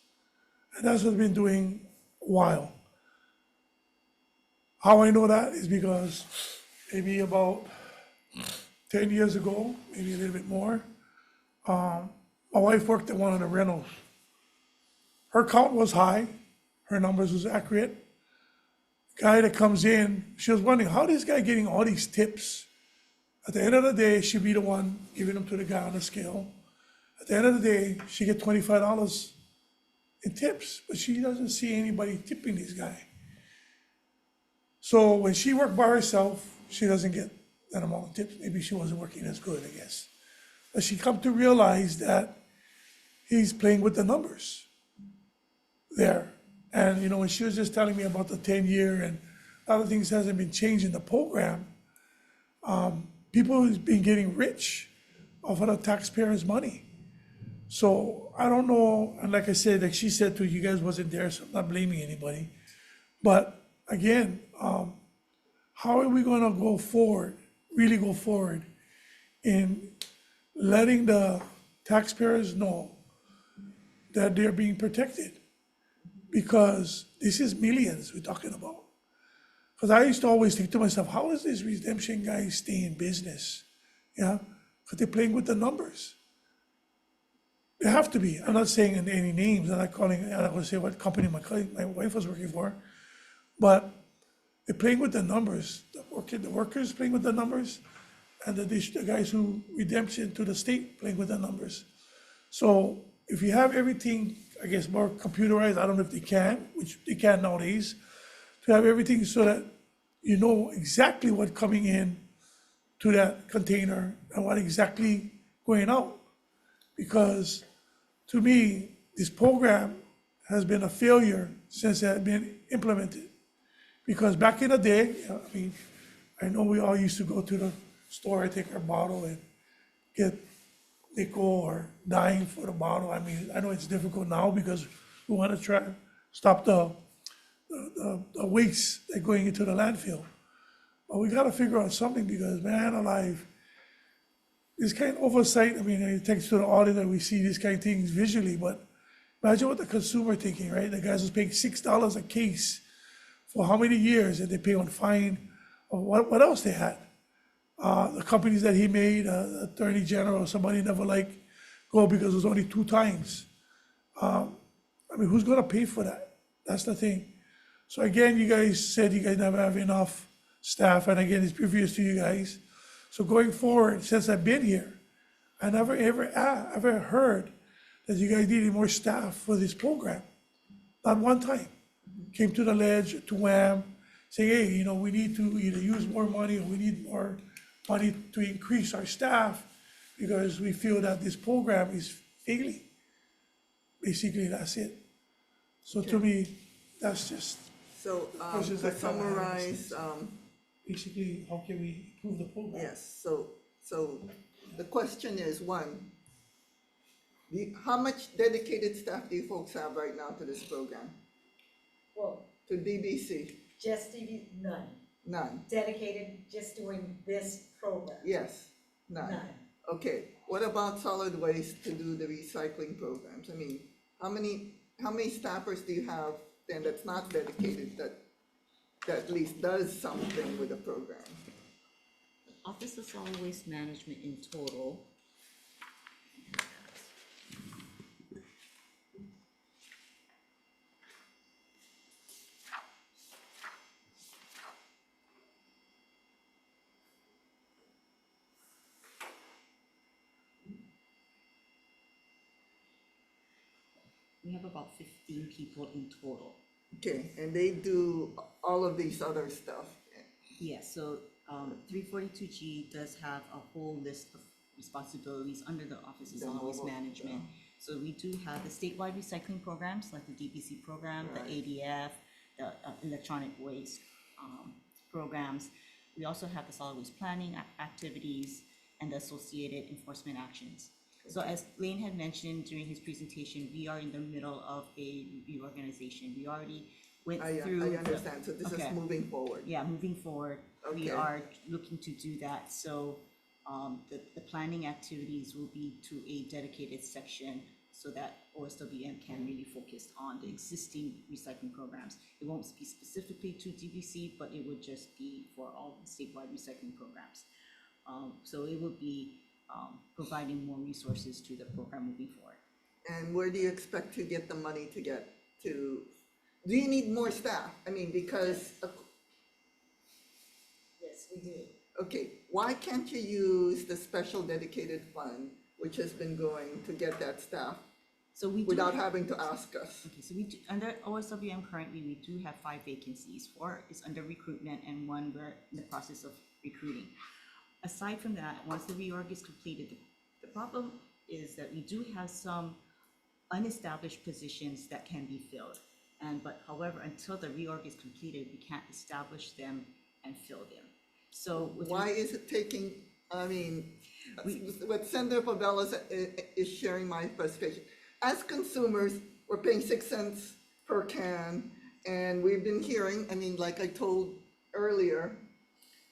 And that's what I've been doing a while. How I know that is because maybe about 10 years ago, maybe a little bit more, my wife worked at one of the rentals. Her count was high, her numbers was accurate. Guy that comes in, she was wondering, how this guy getting all these tips? At the end of the day, she'd be the one giving them to the guy on the scale. At the end of the day, she get $25 in tips, but she doesn't see anybody tipping this guy. So when she worked by herself, she doesn't get that amount of tips. Maybe she wasn't working as good, I guess. But she come to realize that he's playing with the numbers there. And, you know, when she was just telling me about the 10-year and other things hasn't been changed in the program, people has been getting rich off of the taxpayers' money. So I don't know, and like I said, like she said to you guys wasn't there, so I'm not blaming anybody. But again, how are we gonna go forward, really go forward in letting the taxpayers know that they're being protected? Because this is millions we're talking about. Because I used to always think to myself, how does this redemption guy stay in business? Yeah, because they're playing with the numbers. They have to be. I'm not saying any names. I'm not calling. I'm not going to say what company my wife was working for, but they're playing with the numbers. The workers playing with the numbers, and the guys who redemption to the state playing with the numbers. So if you have everything, I guess more computerized. I don't know if they can, which they can nowadays, to have everything so that you know exactly what's coming in to that container and what exactly going out. Because to me, this program has been a failure since it had been implemented. Because back in the day, I mean, I know we all used to go to the store and take our bottle and get nickel or dime for the bottle. I mean, I know it's difficult now because we want to try to stop the waste that going into the landfill. But we got to figure out something because, man alive, this kind of oversight, I mean, thanks to the auditor, we see these kind of things visually, but imagine what the consumer thinking, right? The guys was paying $6 a case for how many years, and they pay on fine, or what else they had. The companies that he made, the Attorney General, somebody never go because it was only 2 times. I mean, who's gonna pay for that? That's the thing. So again, you guys said you guys never have enough staff, and again, it's previous to you guys. So going forward, since I've been here, I never ever heard that you guys needed more staff for this program. Not one time. Came to the ledge, to WAM, saying, hey, you know, we need to either use more money or we need more money to increase our staff because we feel that this program is failing. Basically, that's it. So to me, that's just So, questions to I kinda have. summarize, basically, how can we improve the program? yes, so the question is, one, how much dedicated staff do you folks have right now to this program, Well, to DBC? just TV, none. None, Dedicated, just doing this program. yes, none. None. Okay, what about solid waste to do the recycling programs? I mean, how many staffers do you have then that's not dedicated, that at least does something with the program? Office of Solid Waste Management in total. We have about 15 people in total. Okay, and they do all of these other stuff. Yes, so 342G does have a whole list of responsibilities under the Office of Solid Waste Management. So we do have the statewide recycling programs like the DPC program, the ADF, the electronic waste programs. We also have the solid waste planning activities and the associated enforcement actions. So as Lane had mentioned during his presentation, we are in the middle of a reorganization. We already went through. I understand, so this is Okay. moving forward. Yeah, moving forward, we Okay. are looking to do that. So the planning activities will be to a dedicated section so that OSWM can really focus on the existing recycling programs. It won't be specifically to DVC, but it would just be for all the statewide recycling programs. So it will be providing more resources to the program moving forward. And where do you expect to get the money to get to? Do you need more staff? I mean, because, Yes, we do. okay, why can't you use the special dedicated fund, which has been going to get that staff So we do. without having to ask us? Okay, so we do, under OSWM currently, we do have 5 vacancies. 4 is under recruitment and 1 we're in the process of recruiting. Aside from that, once the reorg is completed, the problem is that we do have some unestablished positions that can be filled. But however, until the reorg is completed, we can't establish them and fill them. So with Why is it taking, I mean, what Senator Favela is sharing my frustration. As consumers, we're paying 6 cents per can, and we've been hearing, I mean, like I told earlier,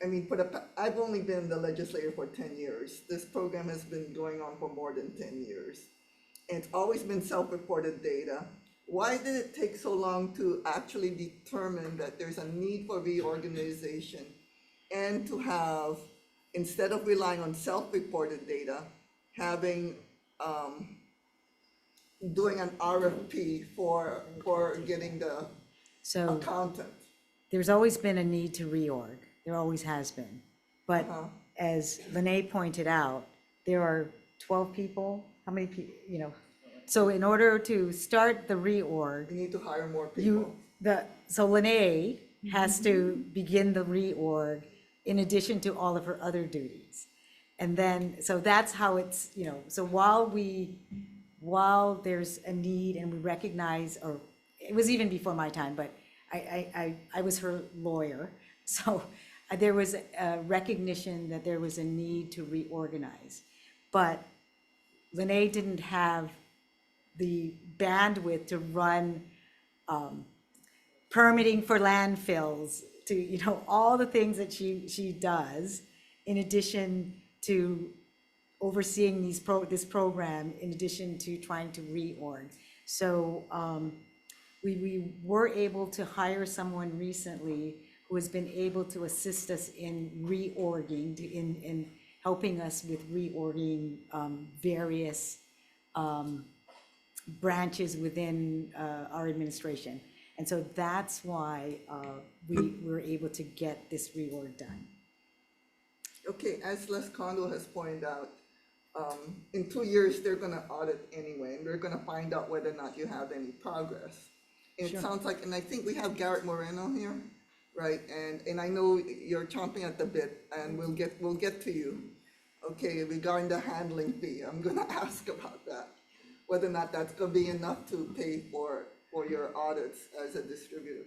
I mean, I've only been the legislator for 10 years. This program has been going on for more than 10 years. And it's always been self-reported data. Why did it take so long to actually determine that there's a need for reorganization and to have, instead of relying on self-reported data, having, doing an RFP for getting the So accountant? there's always been a need to reorg. There always has been. But as Lene pointed out, there are 12 people. How many people, you know? So in order to start the reorg, We need to hire more people. so Lene has to begin the reorg in addition to all of her other duties. And then, so that's how it's, you know, so while there's a need and we recognize, or it was even before my time, but I was her lawyer. So there was a recognition that there was a need to reorganize. But Lene didn't have the bandwidth to run permitting for landfills, to, you know, all the things that she does, in addition to overseeing this program, in addition to trying to reorg. So we were able to hire someone recently who has been able to assist us in reorging, in helping us with reorging various branches within our administration. And so that's why we were able to get this reorg done. Okay, as Les Condo has pointed out, in 2 years, they're gonna audit anyway, and they're gonna find out whether or not you have any progress. And it sounds like, and I think we have Garrett Moreno here, right? And I know you're chomping at the bit, and we'll get to you. Okay, regarding the handling fee, I'm gonna ask about that, whether or not that's gonna be enough to pay for your audits as a distributor.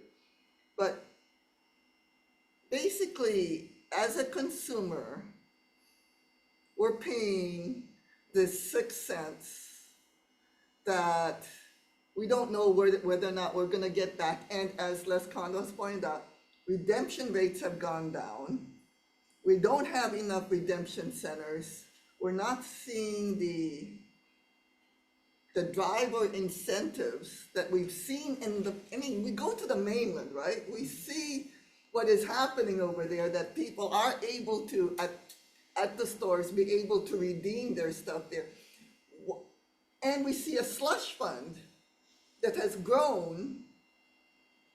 But basically, as a consumer, we're paying this 6 cents that we don't know whether or not we're gonna get back. And as Les Condos pointed out, redemption rates have gone down. We don't have enough redemption centers. We're not seeing the drive or incentives that we've seen we go to the mainland, right? We see what is happening over there, that people are able to, at the stores, be able to redeem their stuff there. And we see a slush fund that has grown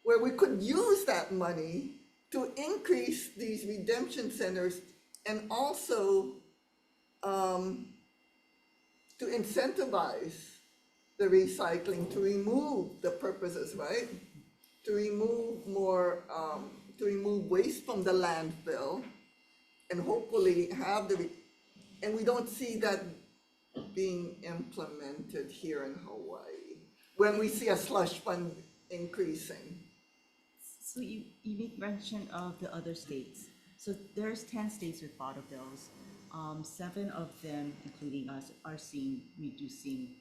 where we could use that money to increase these redemption centers and also to incentivize the recycling, to remove the purposes, right? To remove more, to remove waste from the landfill and hopefully have and we don't see that being implemented here in Hawaii when we see a slush fund increasing. So you make mention of the other states. So there's 10 states with bottle bills. 7 of them, including us, are seeing reducing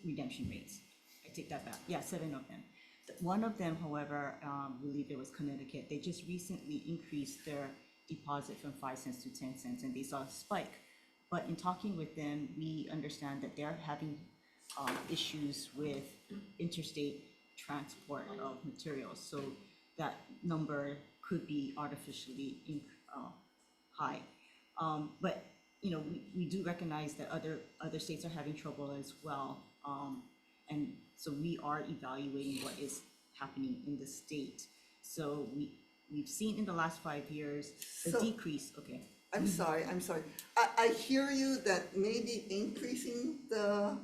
redemption rates. I take that back. Yeah, 7 of them. One of them, however, I believe it was Connecticut, they just recently increased their deposit from 5 cents to 10 cents, and they saw a spike. But in talking with them, we understand that they're having issues with interstate transport of materials, so that number could be artificially high. But you know, we do recognize that other states are having trouble as well, and so we are evaluating what is happening in the state. So we've seen in the last 5 years a So- decrease. Okay. I'm sorry. I hear you that maybe increasing the.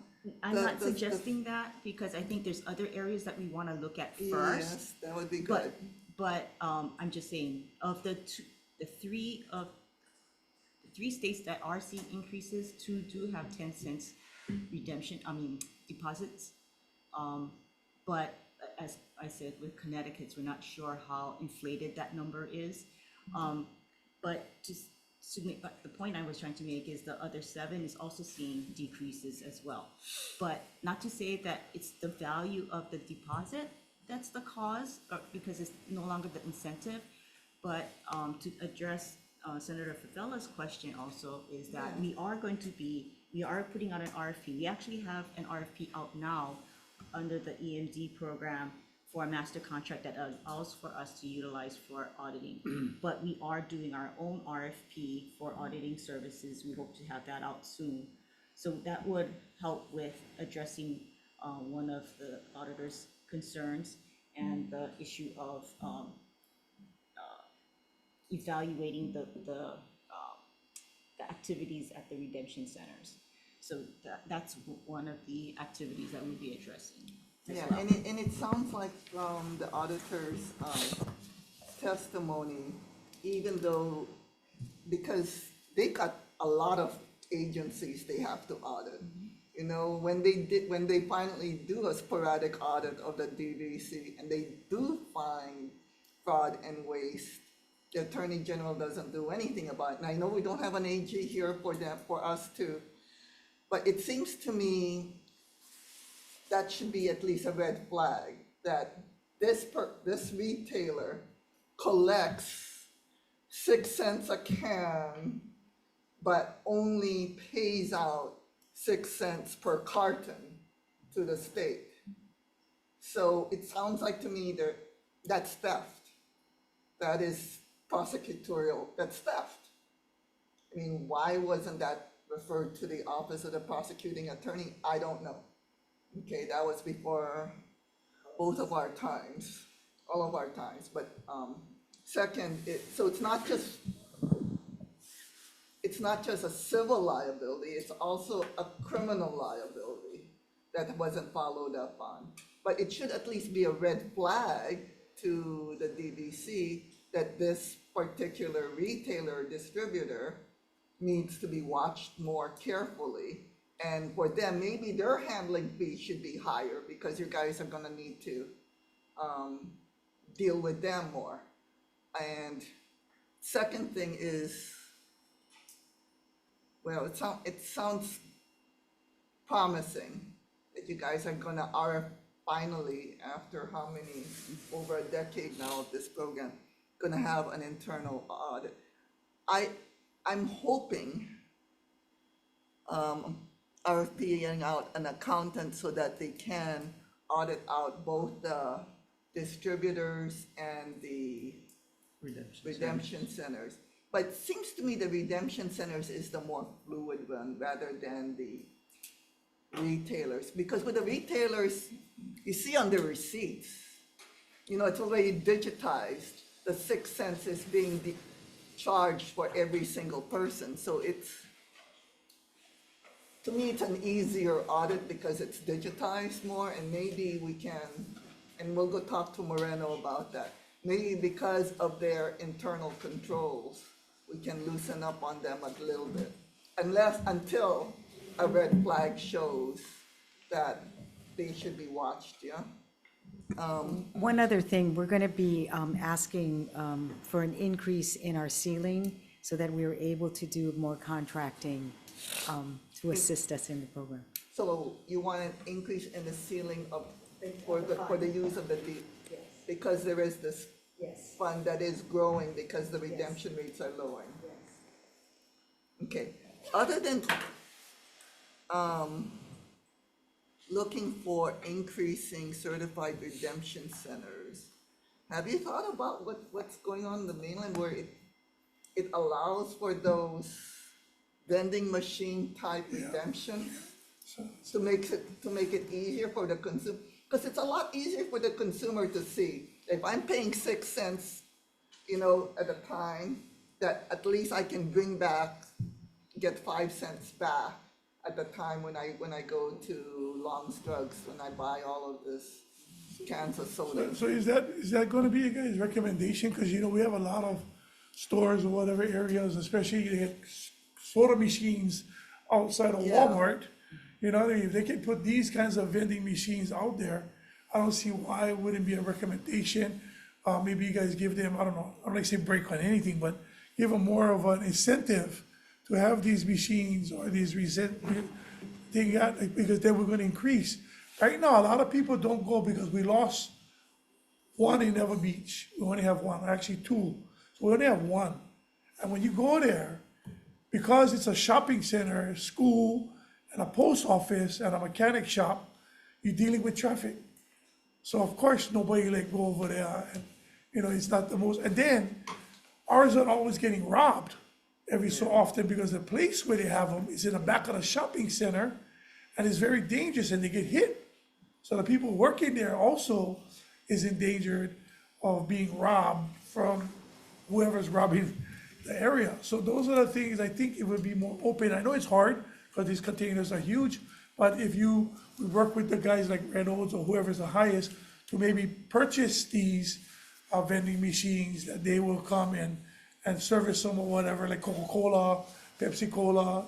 I'm the- not the- suggesting that because I think there's other areas that we want to look at first. Yes, that would be good. But I'm just saying, of the three states that are seeing increases, 2 do have 10 cents deposits. But as I said, with Connecticut, we're not sure how inflated that number is. But the point I was trying to make is the other 7 is also seeing decreases as well. But not to say that it's the value of the deposit that's the cause, because it's no longer the incentive. But to address Senator Favella's question also is that we are putting out an RFP. We actually have an RFP out now under the EMD program for a master contract that allows for us to utilize for auditing. But we are doing our own RFP for auditing services. We hope to have that out soon. So that would help with addressing one of the auditor's concerns and the issue of evaluating the activities at the redemption centers. So that's one of the activities that we'll be addressing as Yeah, well. and it sounds like from the auditor's testimony, even though, because they got a lot of agencies they have to audit. You know, when they finally do a sporadic audit of the DVC and they do find fraud and waste, the Attorney General doesn't do anything about it. And I know we don't have an AG here for us to, but it seems to me that should be at least a red flag, that this retailer collects 6 cents a can, but only pays out 6 cents per carton to the state. So it sounds like to me that that's theft. That is prosecutorial, that's theft. I mean, why wasn't that referred to the Office of the Prosecuting Attorney? I don't know. Okay, that was before both of our times, all of our times. But second, so it's not just a civil liability, it's also a criminal liability that wasn't followed up on. But it should at least be a red flag to the DVC that this particular retailer or distributor needs to be watched more carefully. And for them, maybe their handling fee should be higher because you guys are gonna need to deal with them more. And second thing is, well, it sounds promising that you guys are gonna finally, after how many, over a decade now of this program, gonna have an internal audit. I'm hoping RFPing out an accountant so that they can audit out both the distributors and the redemption centers. But it seems to me the redemption centers is the more fluid one rather than the retailers. Because with the retailers, you see on the receipts, you know, it's already digitized. The 6 cents is being charged for every single person. So to me, it's an easier audit because it's digitized more, and maybe we can, and we'll go talk to Moreno about that. Maybe because of their internal controls, we can loosen up on them a little bit. Until a red flag shows that they should be watched, yeah? One other thing, we're going to be asking for an increase in our ceiling so that we are able to do more contracting to assist us in the program. So you want an increase in the ceiling of, for the use of the deep? Because there is this fund that is growing because the redemption rates are lowering. Okay, other than, looking for increasing certified redemption centers, have you thought about what's going on in the mainland where it allows for those vending machine type redemptions? To make it easier for the consumer, because it's a lot easier for the consumer to see. If I'm paying 6 cents, at a time, that at least I can get 5 cents back at the time when I go to Long's Drugs, when I buy all of this cans of soda. So is that gonna be a guy's recommendation? Cause we have a lot of stores or whatever areas, especially they get soda machines outside of Yeah. Walmart. If they can put these kinds of vending machines out there, I don't see why it wouldn't be a recommendation. Maybe you guys give them, I don't know, I'm not saying break on anything, but give them more of an incentive to have these machines or these because then we're gonna increase. Right now, a lot of people don't go because we lost one in Ever Beach. We only have one, actually two. So we only have one. And when you go there, because it's a shopping center, school, and a post office and a mechanic shop, you're dealing with traffic. So of course, nobody go over there and, it's not the most, and then ours are always getting robbed every so often because the place where they have them is in the back of the shopping center and it's very dangerous and they get hit. So the people working there also is endangered of being robbed from whoever's robbing the area. So those are the things I think it would be more open. I know it's hard because these containers are huge, but if we work with the guys like Reynolds or whoever's the highest to maybe purchase these vending machines, that they will come and service them or whatever, like Coca-Cola, Pepsi-Cola,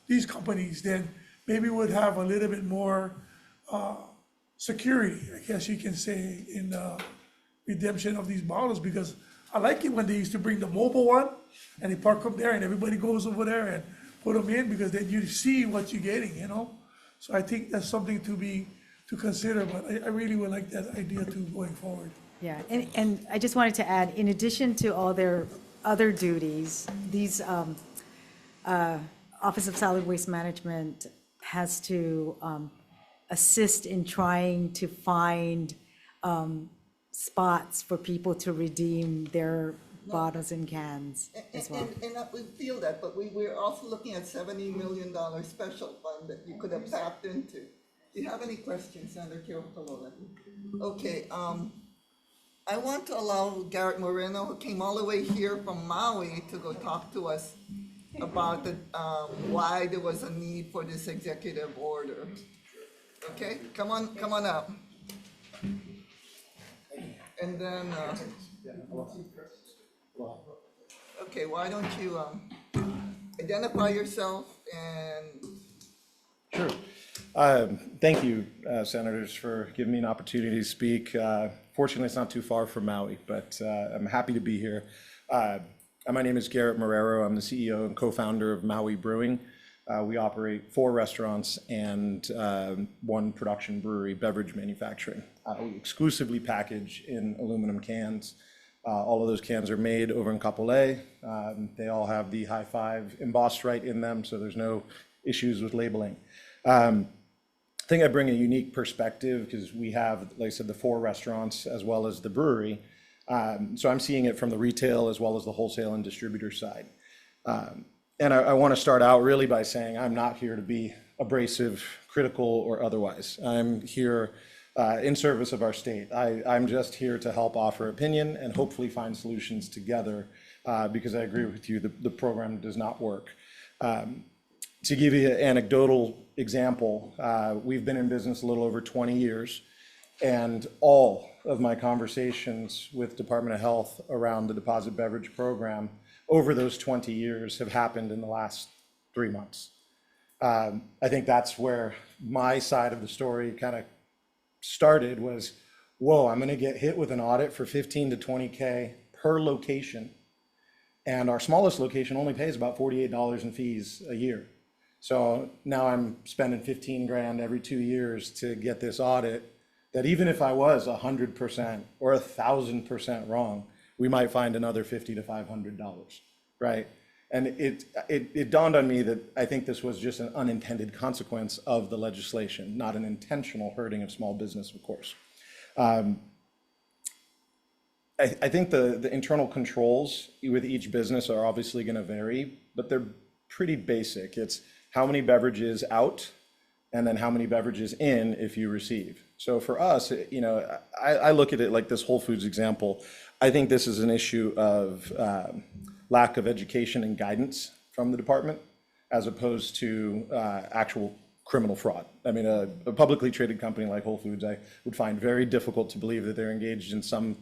these companies, then maybe would have a little bit more security, I guess you can say, in the redemption of these bottles, because I like it when they used to bring the mobile one and they park them there and everybody goes over there and put them in, because then you see what you're getting, So I think that's something to consider, but I really would like that idea too going forward. Yeah, and I just wanted to add, in addition to all their other duties, these Office of Solid Waste Management has to assist in trying to find spots for people to redeem their bottles and cans as well. And we feel that, but we're also looking at $70 million special fund that you could have tapped into. Do you have any questions, Senator Kirokalola? Okay, I want to allow Garrett Moreno, who came all the way here from Maui, to go talk to us about why there was a need for this executive order. Okay, come on up. And then, okay, why don't you identify yourself and... Sure. Thank you, Senators, for giving me an opportunity to speak. Fortunately, it's not too far from Maui, but I'm happy to be here. My name is Garrett Marrero. I'm the CEO and co-founder of Maui Brewing. We operate 4 restaurants and 1 production brewery, beverage manufacturing. We exclusively package in aluminum cans. All of those cans are made over in Kapolei. They all have the high five embossed right in them, so there's no issues with labeling. I think I bring a unique perspective because we have, like I said, the 4 restaurants as well as the brewery. So I'm seeing it from the retail as well as the wholesale and distributor side. And I want to start out really by saying I'm not here to be abrasive, critical, or otherwise. I'm here in service of our state. I'm just here to help offer opinion and hopefully find solutions together because I agree with you, the program does not work. To give you an anecdotal example, we've been in business a little over 20 years, and all of my conversations with Department of Health around the deposit beverage program over those 20 years have happened in the last 3 months. I think that's where my side of the story kind of started, was whoa, I'm gonna get hit with an audit for 15 to 20K per location. And our smallest location only pays about $48 in fees a year. So now I'm spending 15 grand every 2 years to get this audit that even if I was 100% or 1,000% wrong, we might find another $50 to $500, right? And it dawned on me that I think this was just an unintended consequence of the legislation, not an intentional hurting of small business, of course. I think the internal controls with each business are obviously going to vary, but they're pretty basic. It's how many beverages out and then how many beverages in if you receive. So for us, you know, I look at it like this Whole Foods example. I think this is an issue of lack of education and guidance from the department as opposed to actual criminal fraud. I mean, a publicly traded company like Whole Foods, I would find very difficult to believe that they're engaged in some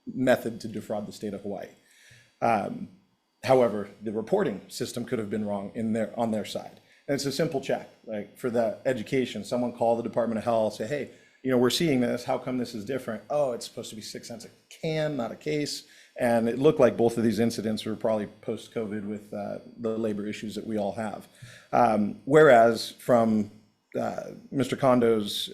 method to defraud the state of Hawaii. However, the reporting system could have been wrong on their side. And it's a simple check, like for the education, someone call the Department of Health, say, hey, you know, we're seeing this, how come this is different? Oh, it's supposed to be 6 cents a can, not a case. And it looked like both of these incidents were probably post-COVID with the labor issues that we all have. Whereas from Mr. Kondo's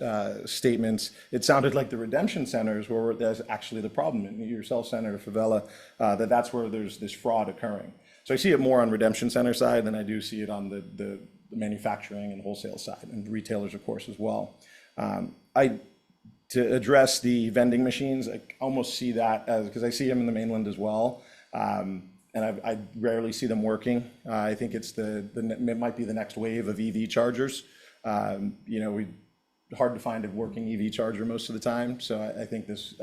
statements, it sounded like the redemption centers were there's actually the problem. And yourself, Senator Favela, that's where there's this fraud occurring. So I see it more on redemption center side than I do see it on the manufacturing and wholesale side, and retailers, of course, as well. To address the vending machines, I almost see that as, because I see them in the mainland as well, and I rarely see them working. I think it's it might be the next wave of EV chargers. You know, hard to find a working EV charger most of the time, so I think this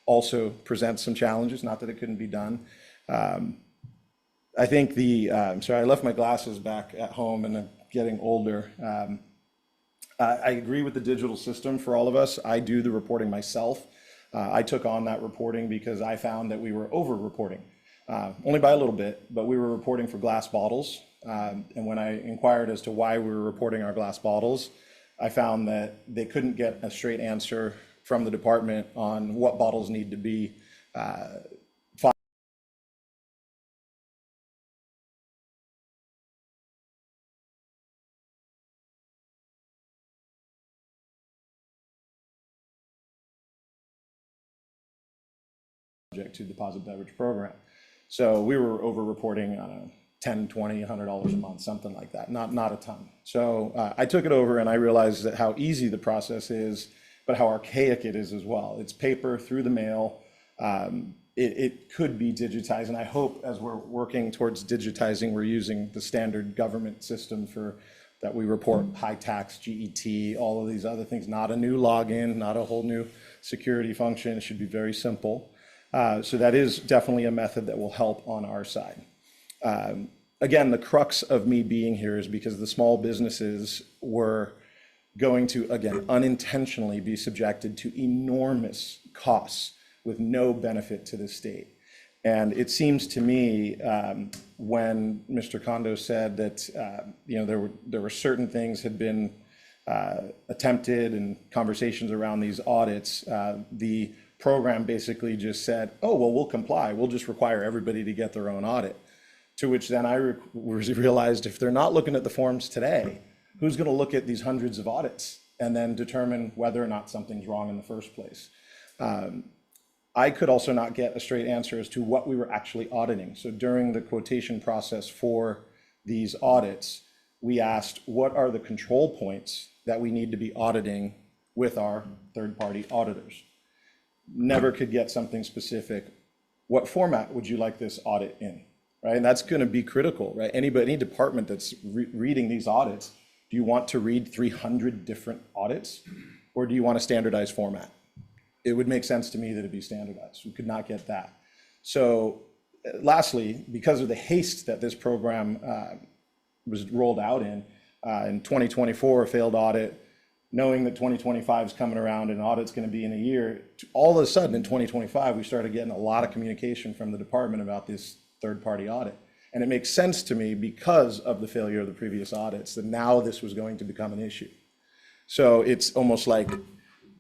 also presents some challenges, not that it couldn't be done. I think sorry, I left my glasses back at home and I'm getting older. I agree with the digital system for all of us. I do the reporting myself. I took on that reporting because I found that we were over-reporting, only by a little bit, but we were reporting for glass bottles. And when I inquired as to why we were reporting our glass bottles, I found that they couldn't get a straight answer from the department on what bottles need to be subject to deposit beverage program. So we were over-reporting $10, $20, $100 a month, something like that, not a ton. So I took it over and I realized that how easy the process is, but how archaic it is as well. It's paper through the mail. It could be digitized, and I hope as we're working towards digitizing, we're using the standard government system for that we report high tax, GET, all of these other things, not a new login, not a whole new security function. It should be very simple. So that is definitely a method that will help on our side. Again, the crux of me being here is because the small businesses were going to, again, unintentionally be subjected to enormous costs with no benefit to the state. And it seems to me when Mr. Kondo said that you know, there were certain things had been attempted and conversations around these audits, the program basically just said, oh, well, we'll comply. We'll just require everybody to get their own audit. To which then I realized if they're not looking at the forms today, who's going to look at these hundreds of audits and then determine whether or not something's wrong in the first place? I could also not get a straight answer as to what we were actually auditing. So during the quotation process for these audits, we asked what are the control points that we need to be auditing with our third-party auditors. Never could get something specific. What format would you like this audit in, right? And that's going to be critical, right? Any department that's reading these audits, do you want to read 300 different audits, or do you want a standardized format? It would make sense to me that it'd be standardized. We could not get that. So lastly, because of the haste that this program was rolled out in 2024, a failed audit, knowing that 2025 is coming around and audit's going to be in a year, all of a sudden in 2025, we started getting a lot of communication from the department about this third-party audit. And it makes sense to me because of the failure of the previous audits that now this was going to become an issue. So it's almost like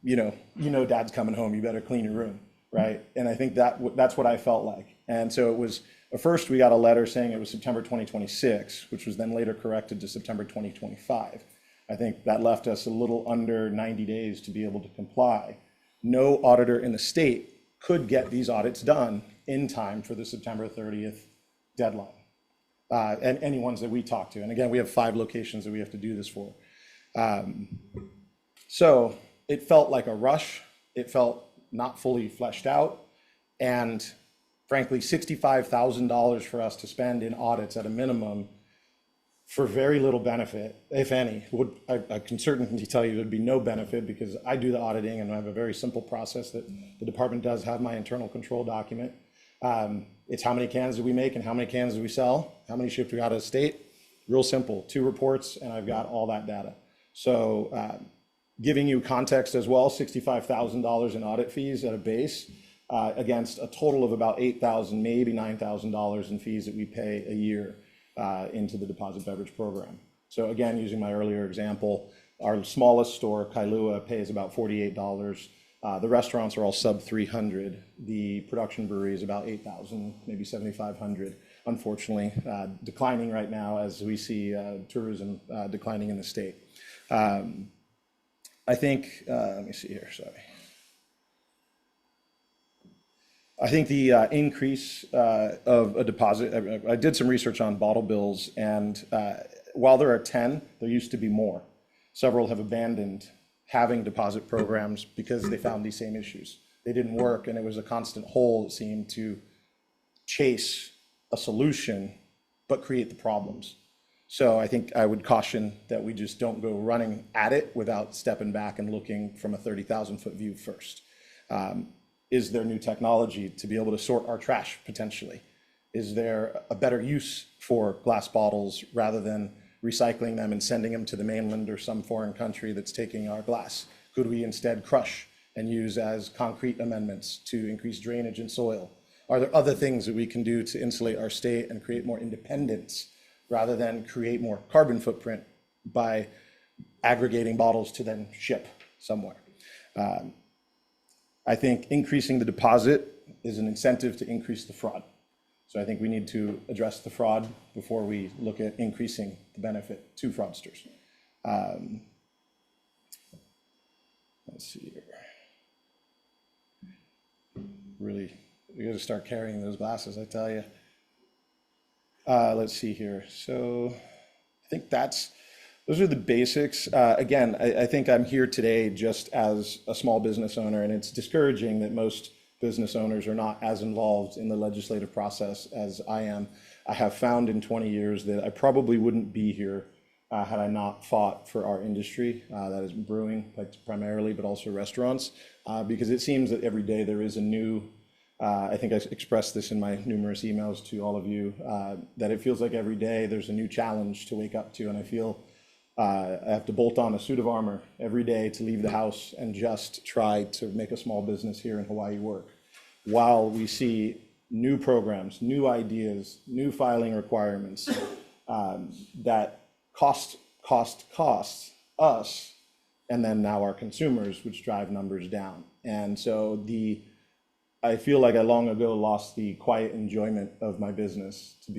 dad's coming home, you better clean your room, right? And I think that's what I felt like. And so it was, at first we got a letter saying it was September 2026, which was then later corrected to September 2025. I think that left us a little under 90 days to be able to comply. No auditor in the state could get these audits done in time for the September 30th deadline. And any ones that we talk to. And again, we have 5 locations that we have to do this for. So it felt like a rush. It felt not fully fleshed out. And frankly, $65,000 for us to spend in audits at a minimum for very little benefit, if any. I can certainly tell you there'd be no benefit because I do the auditing and I have a very simple process that the department does have my internal control document. It's how many cans do we make and how many cans do we sell, how many shipped we out of state. Real simple, 2 reports and I've got all that data. So giving you context as well, $65,000 in audit fees at a base against a total of about $8,000, maybe $9,000 in fees that we pay a year into the deposit beverage program. So again, using my earlier example, our smallest store, Kailua, pays about $48. The restaurants are all sub 300. The production brewery is about 8,000, maybe 7,500. Unfortunately, declining right now as we see tourism declining in the state. I think, let me see here, sorry. I think the increase of a deposit, I did some research on bottle bills, and while there are 10, there used to be more. Several have abandoned having deposit programs because they found these same issues. They didn't work, and it was a constant hole, it seemed, to chase a solution, but create the problems. So I think I would caution that we just don't go running at it without stepping back and looking from a 30,000-foot view first. Is there new technology to be able to sort our trash potentially? Is there a better use for glass bottles rather than recycling them and sending them to the mainland or some foreign country that's taking our glass? Could we instead crush and use as concrete amendments to increase drainage and soil? Are there other things that we can do to insulate our state and create more independence rather than create more carbon footprint by aggregating bottles to then ship somewhere? I think increasing the deposit is an incentive to increase the fraud. So I think we need to address the fraud before we look at increasing the benefit to fraudsters. Let's see here. Really, we got to start carrying those glasses, I tell you. Let's see here. So I think those are the basics. Again, I think I'm here today just as a small business owner, and it's discouraging that most business owners are not as involved in the legislative process as I am. I have found in 20 years that I probably wouldn't be here had I not fought for our industry, that is brewing primarily, but also restaurants, because it seems that every day there is a new, I think I expressed this in my numerous emails to all of you, that it feels like every day there's a new challenge to wake up to, and I feel I have to bolt on a suit of armor every day to leave the house and just try to make a small business here in Hawaii work, while we see new programs, new ideas, new filing requirements that cost us, and then now our consumers, which drive numbers down. And so I feel like I long ago lost the quiet enjoyment of my business to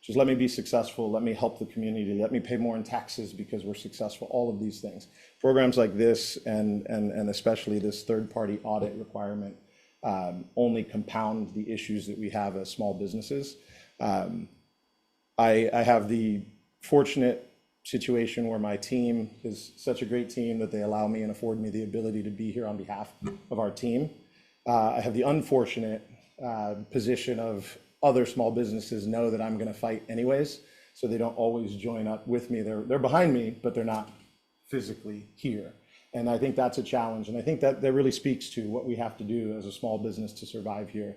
just let me be successful, let me help the community, let me pay more in taxes because we're successful, all of these things. Programs like this and especially this third-party audit requirement only compound the issues that we have as small businesses. I have the fortunate situation where my team is such a great team that they allow me and afford me the ability to be here on behalf of our team. I have the unfortunate position of other small businesses know that I'm going to fight anyways, so they don't always join up with me. They're behind me, but they're not physically here. And I think that's a challenge. And I think that really speaks to what we have to do as a small business to survive here.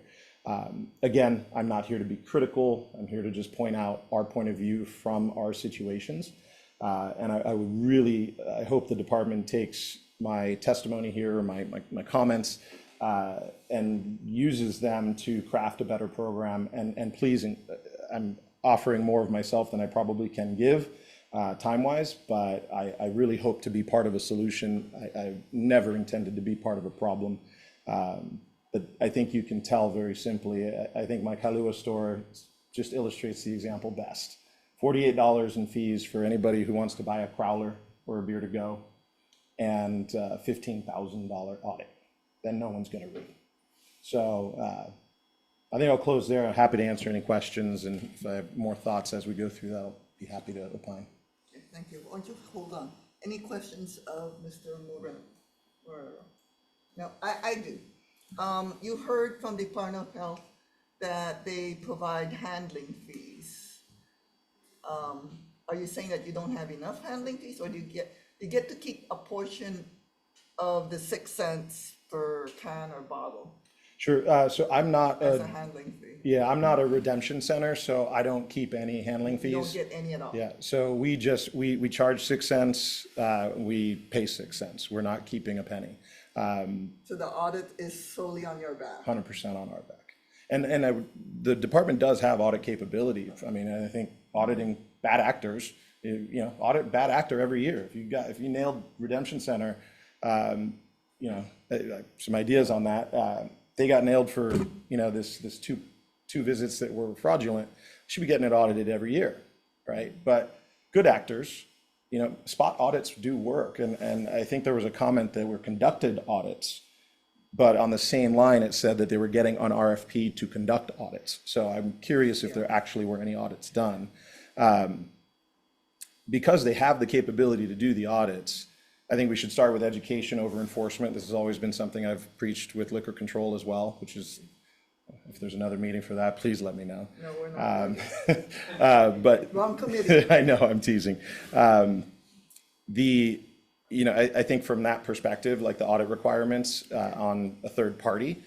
Again, I'm not here to be critical. I'm here to just point out our point of view from our situations. And I hope the department takes my testimony here, or my comments, and uses them to craft a better program. And please, I'm offering more of myself than I probably can give, time-wise, but I really hope to be part of a solution. I never intended to be part of a problem. But I think you can tell very simply. I think my Kailua store just illustrates the example best. $48 in fees for anybody who wants to buy a crowler or a beer to go, and $15,000 audit. Then no one's going to read. So I think I'll close there. I'm happy to answer any questions, and if I have more thoughts as we go through that, I'll be happy to opine. Okay, thank you. Why don't you hold on? Any questions of Mr. Moreno? No, I do. You heard from the Department of Health that they provide handling fees. Are you saying that you don't have enough handling fees, or do you get to keep a portion of the 6 cents per can or bottle Sure. So I'm not as a handling fee? yeah, I'm not a redemption center, so I don't keep any handling You don't fees. get any at all? Yeah, so we charge 6 cents, we pay 6 cents. We're not keeping a penny. So the audit is solely on your back? 100% on our back. And the department does have audit capability. I mean, I think auditing bad actors, audit bad actor every year. If you nailed Redemption Center, some ideas on that. They got nailed for, this two visits that were fraudulent. Should be getting it audited every year, right? But good actors, spot audits do work. And I think there was a comment that were conducted audits, but on the same line, it said that they were getting on RFP to conduct audits. So I'm curious if there actually were any audits done. Because they have the capability to do the audits, I think we should start with education over enforcement. This has always been something I've preached with liquor control as well, which is, if there's another meeting for that, please let me know. No, we're not. But Wrong committee. I know, I'm teasing. I think from that perspective, like the audit requirements on a third party,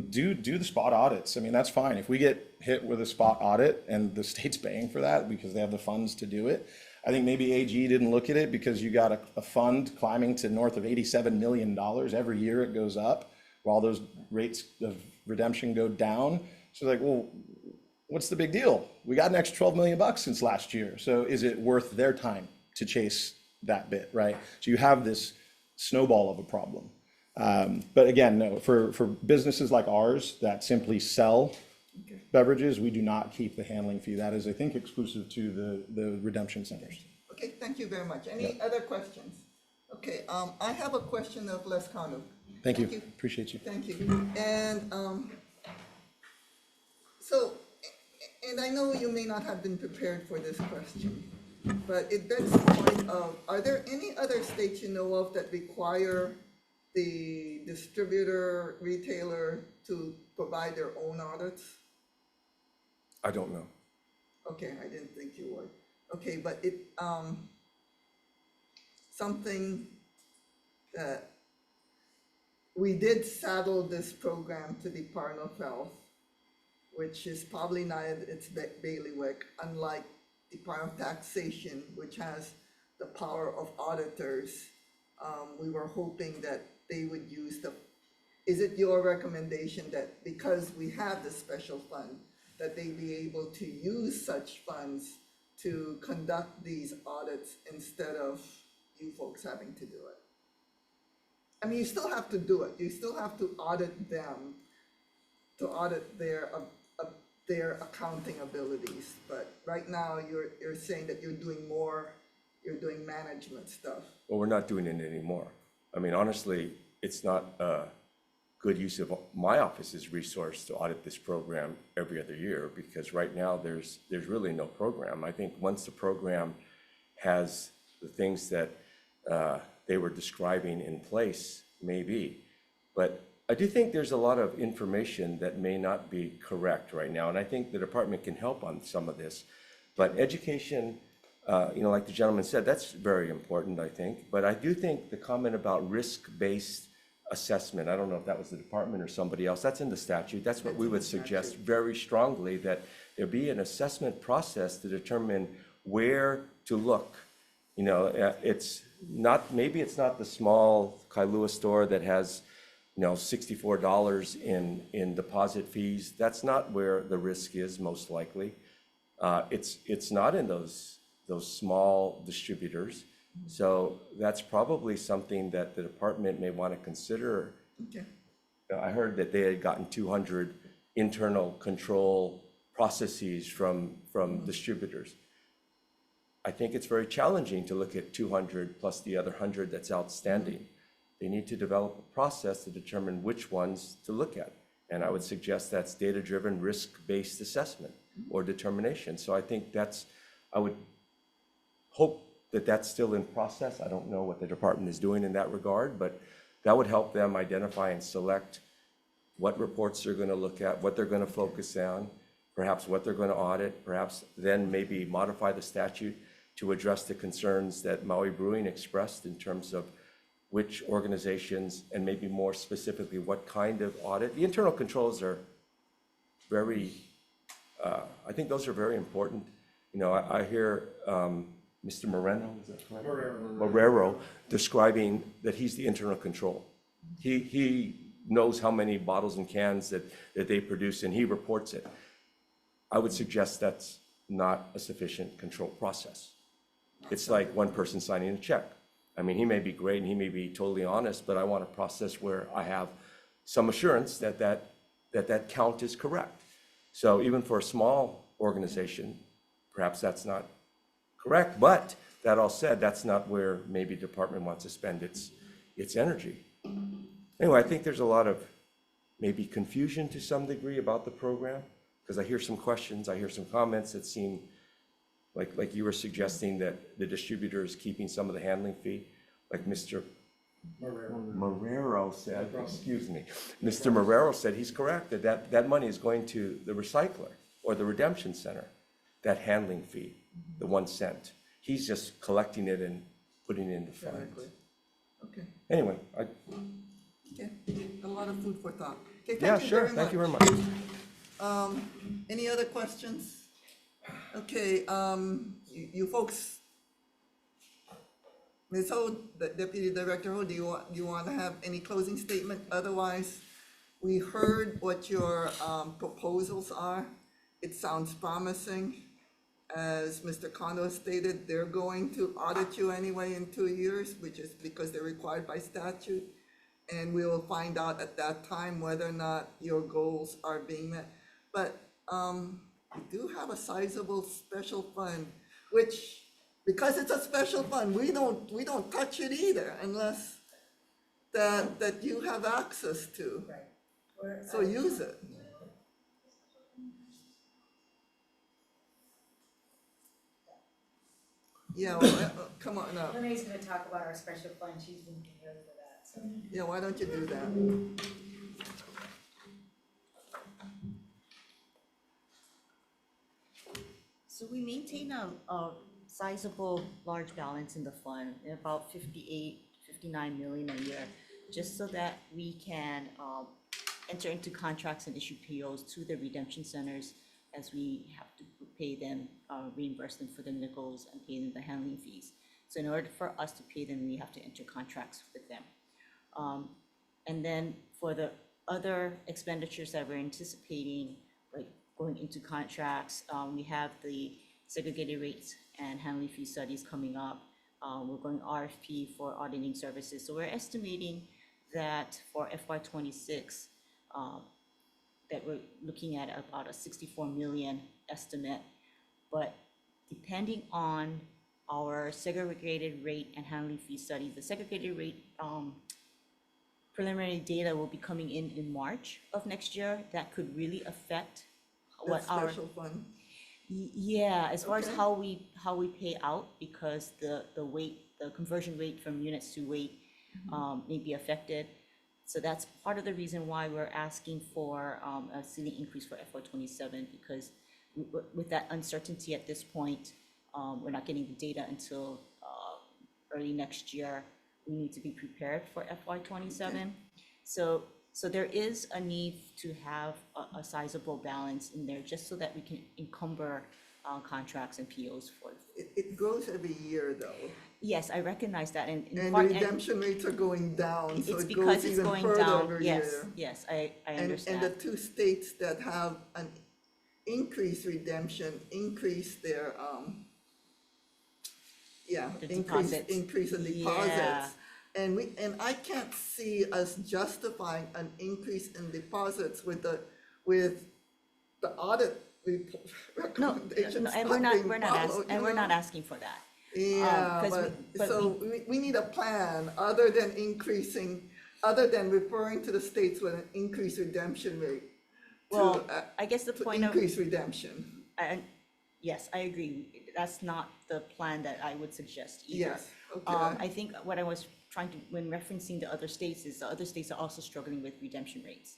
do the spot audits. I mean, that's fine. If we get hit with a spot audit and the state's paying for that because they have the funds to do it, I think maybe AG didn't look at it because you got a fund climbing to north of $87 million. Every year it goes up while those rates of redemption go down. So like, well, what's the big deal? We got an extra $12 million since last year. So is it worth their time to chase that bit, right? So you have this snowball of a problem. But again, no, for businesses like ours that simply sell beverages, we do not keep the handling fee. That is, I think, exclusive to the redemption centers. Okay, thank you very much. Any other questions? Okay, I have a question of Les Cano. Thank you. Appreciate you. Thank you. And and I know you may not have been prepared for this question, but it begs the point of, are there any other states you know of that require the distributor, retailer to provide their own audits? I don't know. Okay, I didn't think you would. Okay, but something that we did saddle this program to the Department of Health, which is probably not its bailiwick, unlike Department of Taxation, which has the power of auditors. We were hoping that they would use is it your recommendation that because we have this special fund, that they be able to use such funds to conduct these audits instead of you folks having to do it? I mean, you still have to do it. You still have to audit them, to audit their accounting abilities. But right now, you're saying that you're doing management stuff. Well, we're not doing it anymore. I mean, honestly, it's not a good use of my office's resource to audit this program every other year, because right now there's really no program. I think once the program has the things that they were describing in place, maybe. But I do think there's a lot of information that may not be correct right now, and I think the department can help on some of this. But education, like the gentleman said, that's very important, I think. But I do think the comment about risk-based assessment, I don't know if that was the department or somebody else, that's in the statute. That's what we would suggest very strongly, that there be an assessment process to determine where to look. It's not, maybe it's not the small Kailua store that has, $64 in deposit fees. That's not where the risk is, most likely. It's not in those those small distributors. So that's probably something that the department may want to consider. Okay. I heard that they had gotten 200 internal control processes from distributors. I think it's very challenging to look at 200 plus the other 100 that's outstanding. They need to develop a process to determine which ones to look at. And I would suggest that's data-driven, risk-based assessment or determination. So I think I would hope that that's still in process. I don't know what the department is doing in that regard, but that would help them identify and select what reports they're going to look at, what they're going to focus on, perhaps what they're going to audit, perhaps then maybe modify the statute to address the concerns that Maui Brewing expressed in terms of which organizations and maybe more specifically what kind of audit. The internal controls are very, I think those are very important. You know, I hear Mr. Moreno, is that correct? Marrero describing that he's the internal control. He knows how many bottles and cans that they produce and he reports it. I would suggest that's not a sufficient control process. It's like one person signing a check. I mean, he may be great and he may be totally honest, but I want a process where I have some assurance that count is correct. So even for a small organization, perhaps that's not correct, but that all said, that's not where maybe the department wants to spend its energy. Anyway, I think there's a lot of maybe confusion to some degree about the program, because I hear some questions, I hear some comments that seem like you were suggesting that the distributor is keeping some of the handling fee, like Mr. Marrero said, excuse me. Mr. Marrero said he's correct, that money is going to the recycler or the redemption center, that handling fee, the 1 cent. He's just collecting it and putting it in the fund. Exactly. Okay, Anyway, okay, a lot of food for thought. Okay, yeah, thank you sure, very much. thank you very much. Any other questions? Okay, you folks, Ms. Ho, the Deputy Director Ho, do you want to have any closing statement? Otherwise, we heard what your proposals are. It sounds promising. As Mr. Kondo stated, they're going to audit you anyway in 2 years, which is because they're required by statute. And we will find out at that time whether or not your goals are being met. But we do have a sizable special fund, which, because it's a special fund, we don't touch it either unless that you have access to. So use it. Yeah, well, come on up. Renee's gonna talk about our special fund, she's been prepared for that, so. Yeah, why don't you do that? So we maintain a sizable, large balance in the fund, about 58, 59 million a year, just so that we can enter into contracts and issue POs to the redemption centers, as we have to pay them, reimburse them for the nickels and pay them the handling fees. So in order for us to pay them, we have to enter contracts with them. And then for the other expenditures that we're anticipating, like going into contracts, we have the segregated rates and handling fee studies coming up. We're going RFP for auditing services. So we're estimating that for FY26, that we're looking at about a 64 million estimate. But depending on our segregated rate and handling fee studies, the segregated rate preliminary data will be coming in March of next year. That could really affect what That our special fund. yeah, as far as Okay. how we pay out, because the conversion rate from units to weight may be affected. So that's part of the reason why we're asking for a ceiling increase for FY27, because with that uncertainty at this point, we're not getting the data until early next year. We need to be prepared for FY27. So there is a need to have a sizable balance in there, just so that we can encumber contracts and POs for. It grows every year though. Yes, I recognize that, and in And part, redemption rates are going down, so it's it because goes it's even going further down. every Yes, year. yes, I And the understand. two states that have an increased redemption increase their yeah, The increase, deposits. increase in Yeah. deposits. And I can't see us justifying an increase in deposits with the audit No, recommendations no, and not being we're not followed, and you we're not know? asking for that. Yeah, 'cause but, so we need a plan other than other than referring to the states with an increased redemption rate. Well, I guess the To point of, increase redemption, yes, I agree. That's not the plan that I would suggest either. yes, okay. I think what I was trying to, when referencing the other states, is the other states are also struggling with redemption rates.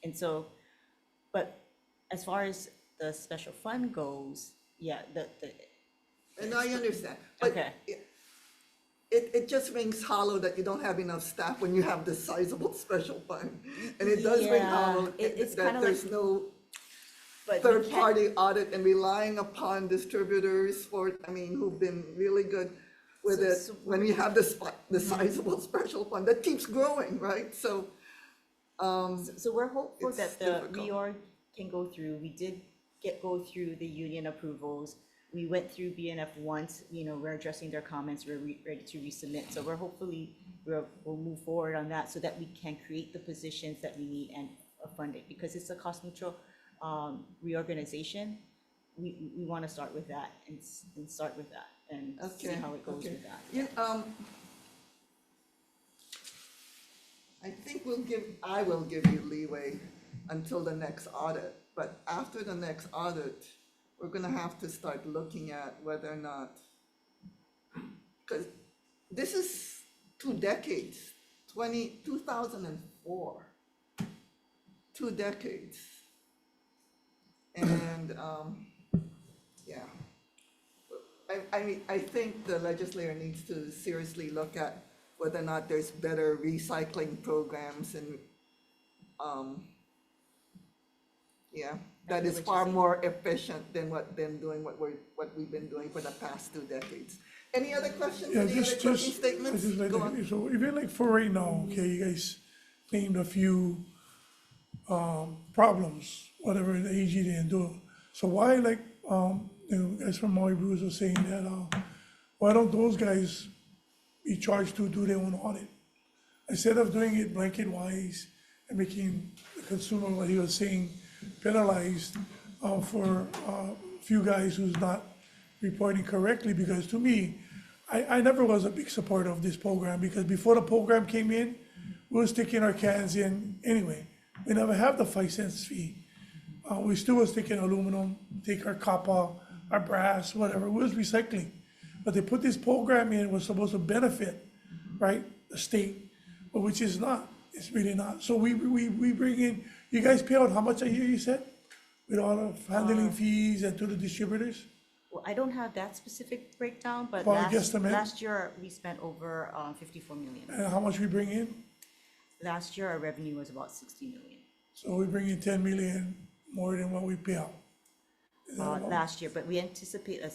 And so, but as far as the special fund goes, yeah, And I understand, but Okay. it just rings hollow that you don't have enough staff when you have this sizable special fund. And it does ring Yeah, hollow it's that kinda there's like- no but we can't- third-party audit and relying upon distributors who've been really good with it. So- When you have the sizable special fund, that keeps growing, right? So, So we're hopeful It's that the difficult. reorg can go through. We did go through the union approvals. We went through BNF once, we're addressing their comments, we're ready to resubmit. So we'll move forward on that so that we can create the positions that we need and fund it. Because it's a cost neutral reorganization, we want to start with that and start with that and see okay, how it goes okay. with that. I think I will give you leeway until the next audit, but after the next audit, we're gonna have to start looking at whether or not, because this is 2 decades, 2004, 2 decades. And, yeah. I think the legislator needs to seriously look at whether or not there's better recycling programs and, yeah, that is far more efficient than doing what we've been doing for the past 2 decades. Any other questions, Yeah, any other just, closing I statements? just like, Go on. so even like for right now, okay, you guys named a few, problems, whatever the AG didn't do. So why, like, guys from Maui Brews were saying that, why don't those guys be charged to do their own audit? Instead of doing it blanket wise and making the consumer, what he was saying, penalized, for, a few guys who's not reporting correctly, because to me, I never was a big supporter of this program, because before the program came in, we was sticking our cans in anyway. We never have the 5 cents fee. We still was taking aluminum, take our copper, our brass, whatever, it was recycling. But they put this program in, was supposed to benefit, right, the state, but which is not, it's really not. So we bring in, you guys pay out how much a year, you said? With all the handling fees and to the distributors? Well, I don't have that specific breakdown, but Well, guesstimate. last year we spent over 54 million. And how much we bring in? Last year, our revenue was about 60 million. So we bring in 10 million more than what we pay out. Is that about- Last year, but we anticipate a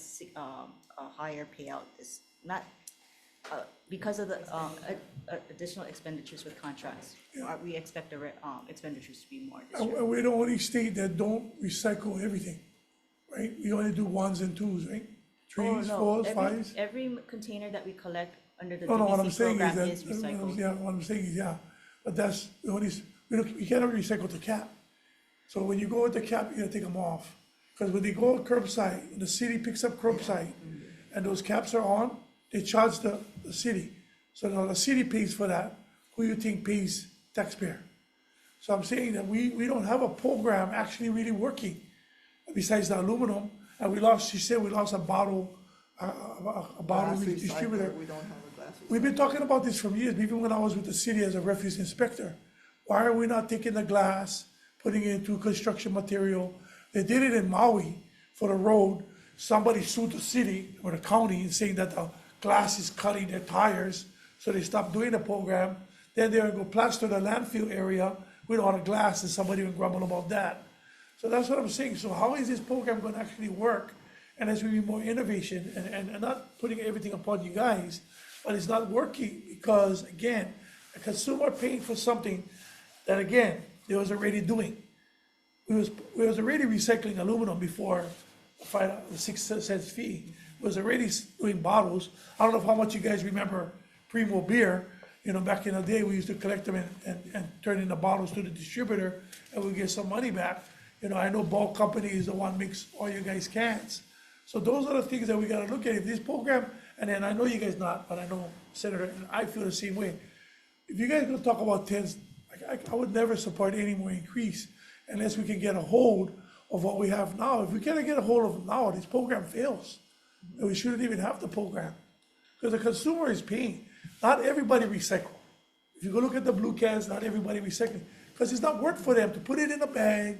higher payout because of the additional expenditures with contracts. We expect the expenditures to be more this year. And we're the only state that don't recycle everything, right? We only do 1s and 2s, right? Oh, 3s, no, 4s, every- 5s? Every container that we collect under the No, what I'm DVC saying is program that, is recycled. yeah, what I'm saying is, yeah, but that's, the only, we cannot recycle the cap. So when you go with the cap, you gotta take them off. Because when they go curbside, when the city picks up curbside, and those caps are on, they charge the city. So now the city pays for that, who you think pays? Taxpayer. So I'm saying that we don't have a program actually really working, besides the aluminum, and she said we lost a bottle Glass distributor. recycler, we don't have a glass recycler. We've been talking about this for years, even when I was with the city as a refuse inspector. Why are we not taking the glass, putting it into construction material? They did it in Maui for the road. Somebody sued the city or the county and saying that the glass is cutting their tires, so they stopped doing the program. Then they're gonna go plaster the landfill area with all the glass, and somebody will grumble about that. So that's what I'm saying. So how is this program gonna actually work? And there's gonna be more innovation, and not putting everything upon you guys, but it's not working because, again, a consumer paying for something that, again, they was already doing. We was already recycling aluminum before the 6 cents fee. was already doing bottles. I don't know how much you guys remember Primo beer. You know, back in the day, we used to collect them and turn in the bottles to the distributor, and we get some money back. You know, I know Bulk Company is the one makes all you guys cans. So those are the things that we gotta look at. If this program, and then I know you guys not, but I know Senator, and I feel the same way. If you guys gonna talk about tens, I would never support any more increase unless we can get a hold of what we have now. If we can't get a hold of it now, this program fails. And we shouldn't even have the program. Because the consumer is paying. Not everybody recycle. If you go look at the blue cans, not everybody recycling. Because it's not worth for them to put it in a bag,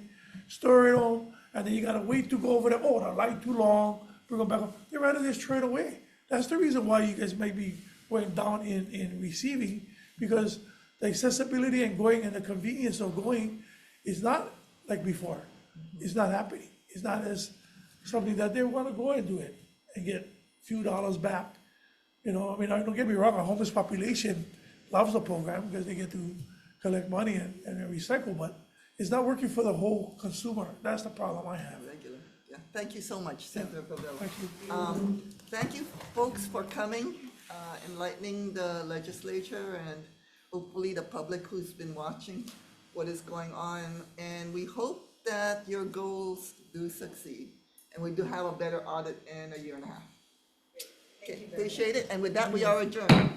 store it home, and then you gotta wait to go over there. Oh, the light too long, bring them back home. They'd rather just throw it away. That's the reason why you guys may be going down in receiving, because the accessibility and going and the convenience of going is not like before. It's not happening. It's not as something that they wanna go and do it and get a few dollars back. You know, I mean, don't get me wrong, our homeless population loves the program because they get to collect money and recycle, but it's not working for the whole consumer. That's the problem I have. Regular, yeah. Thank you so much, Senator Pavella. Thank you. Thank you, folks, for coming, enlightening the legislature and hopefully the public who's been watching what is going on. And we hope that your goals do succeed and we do have a better audit in a year and a half. Okay, appreciate it. And with that, we are adjourned.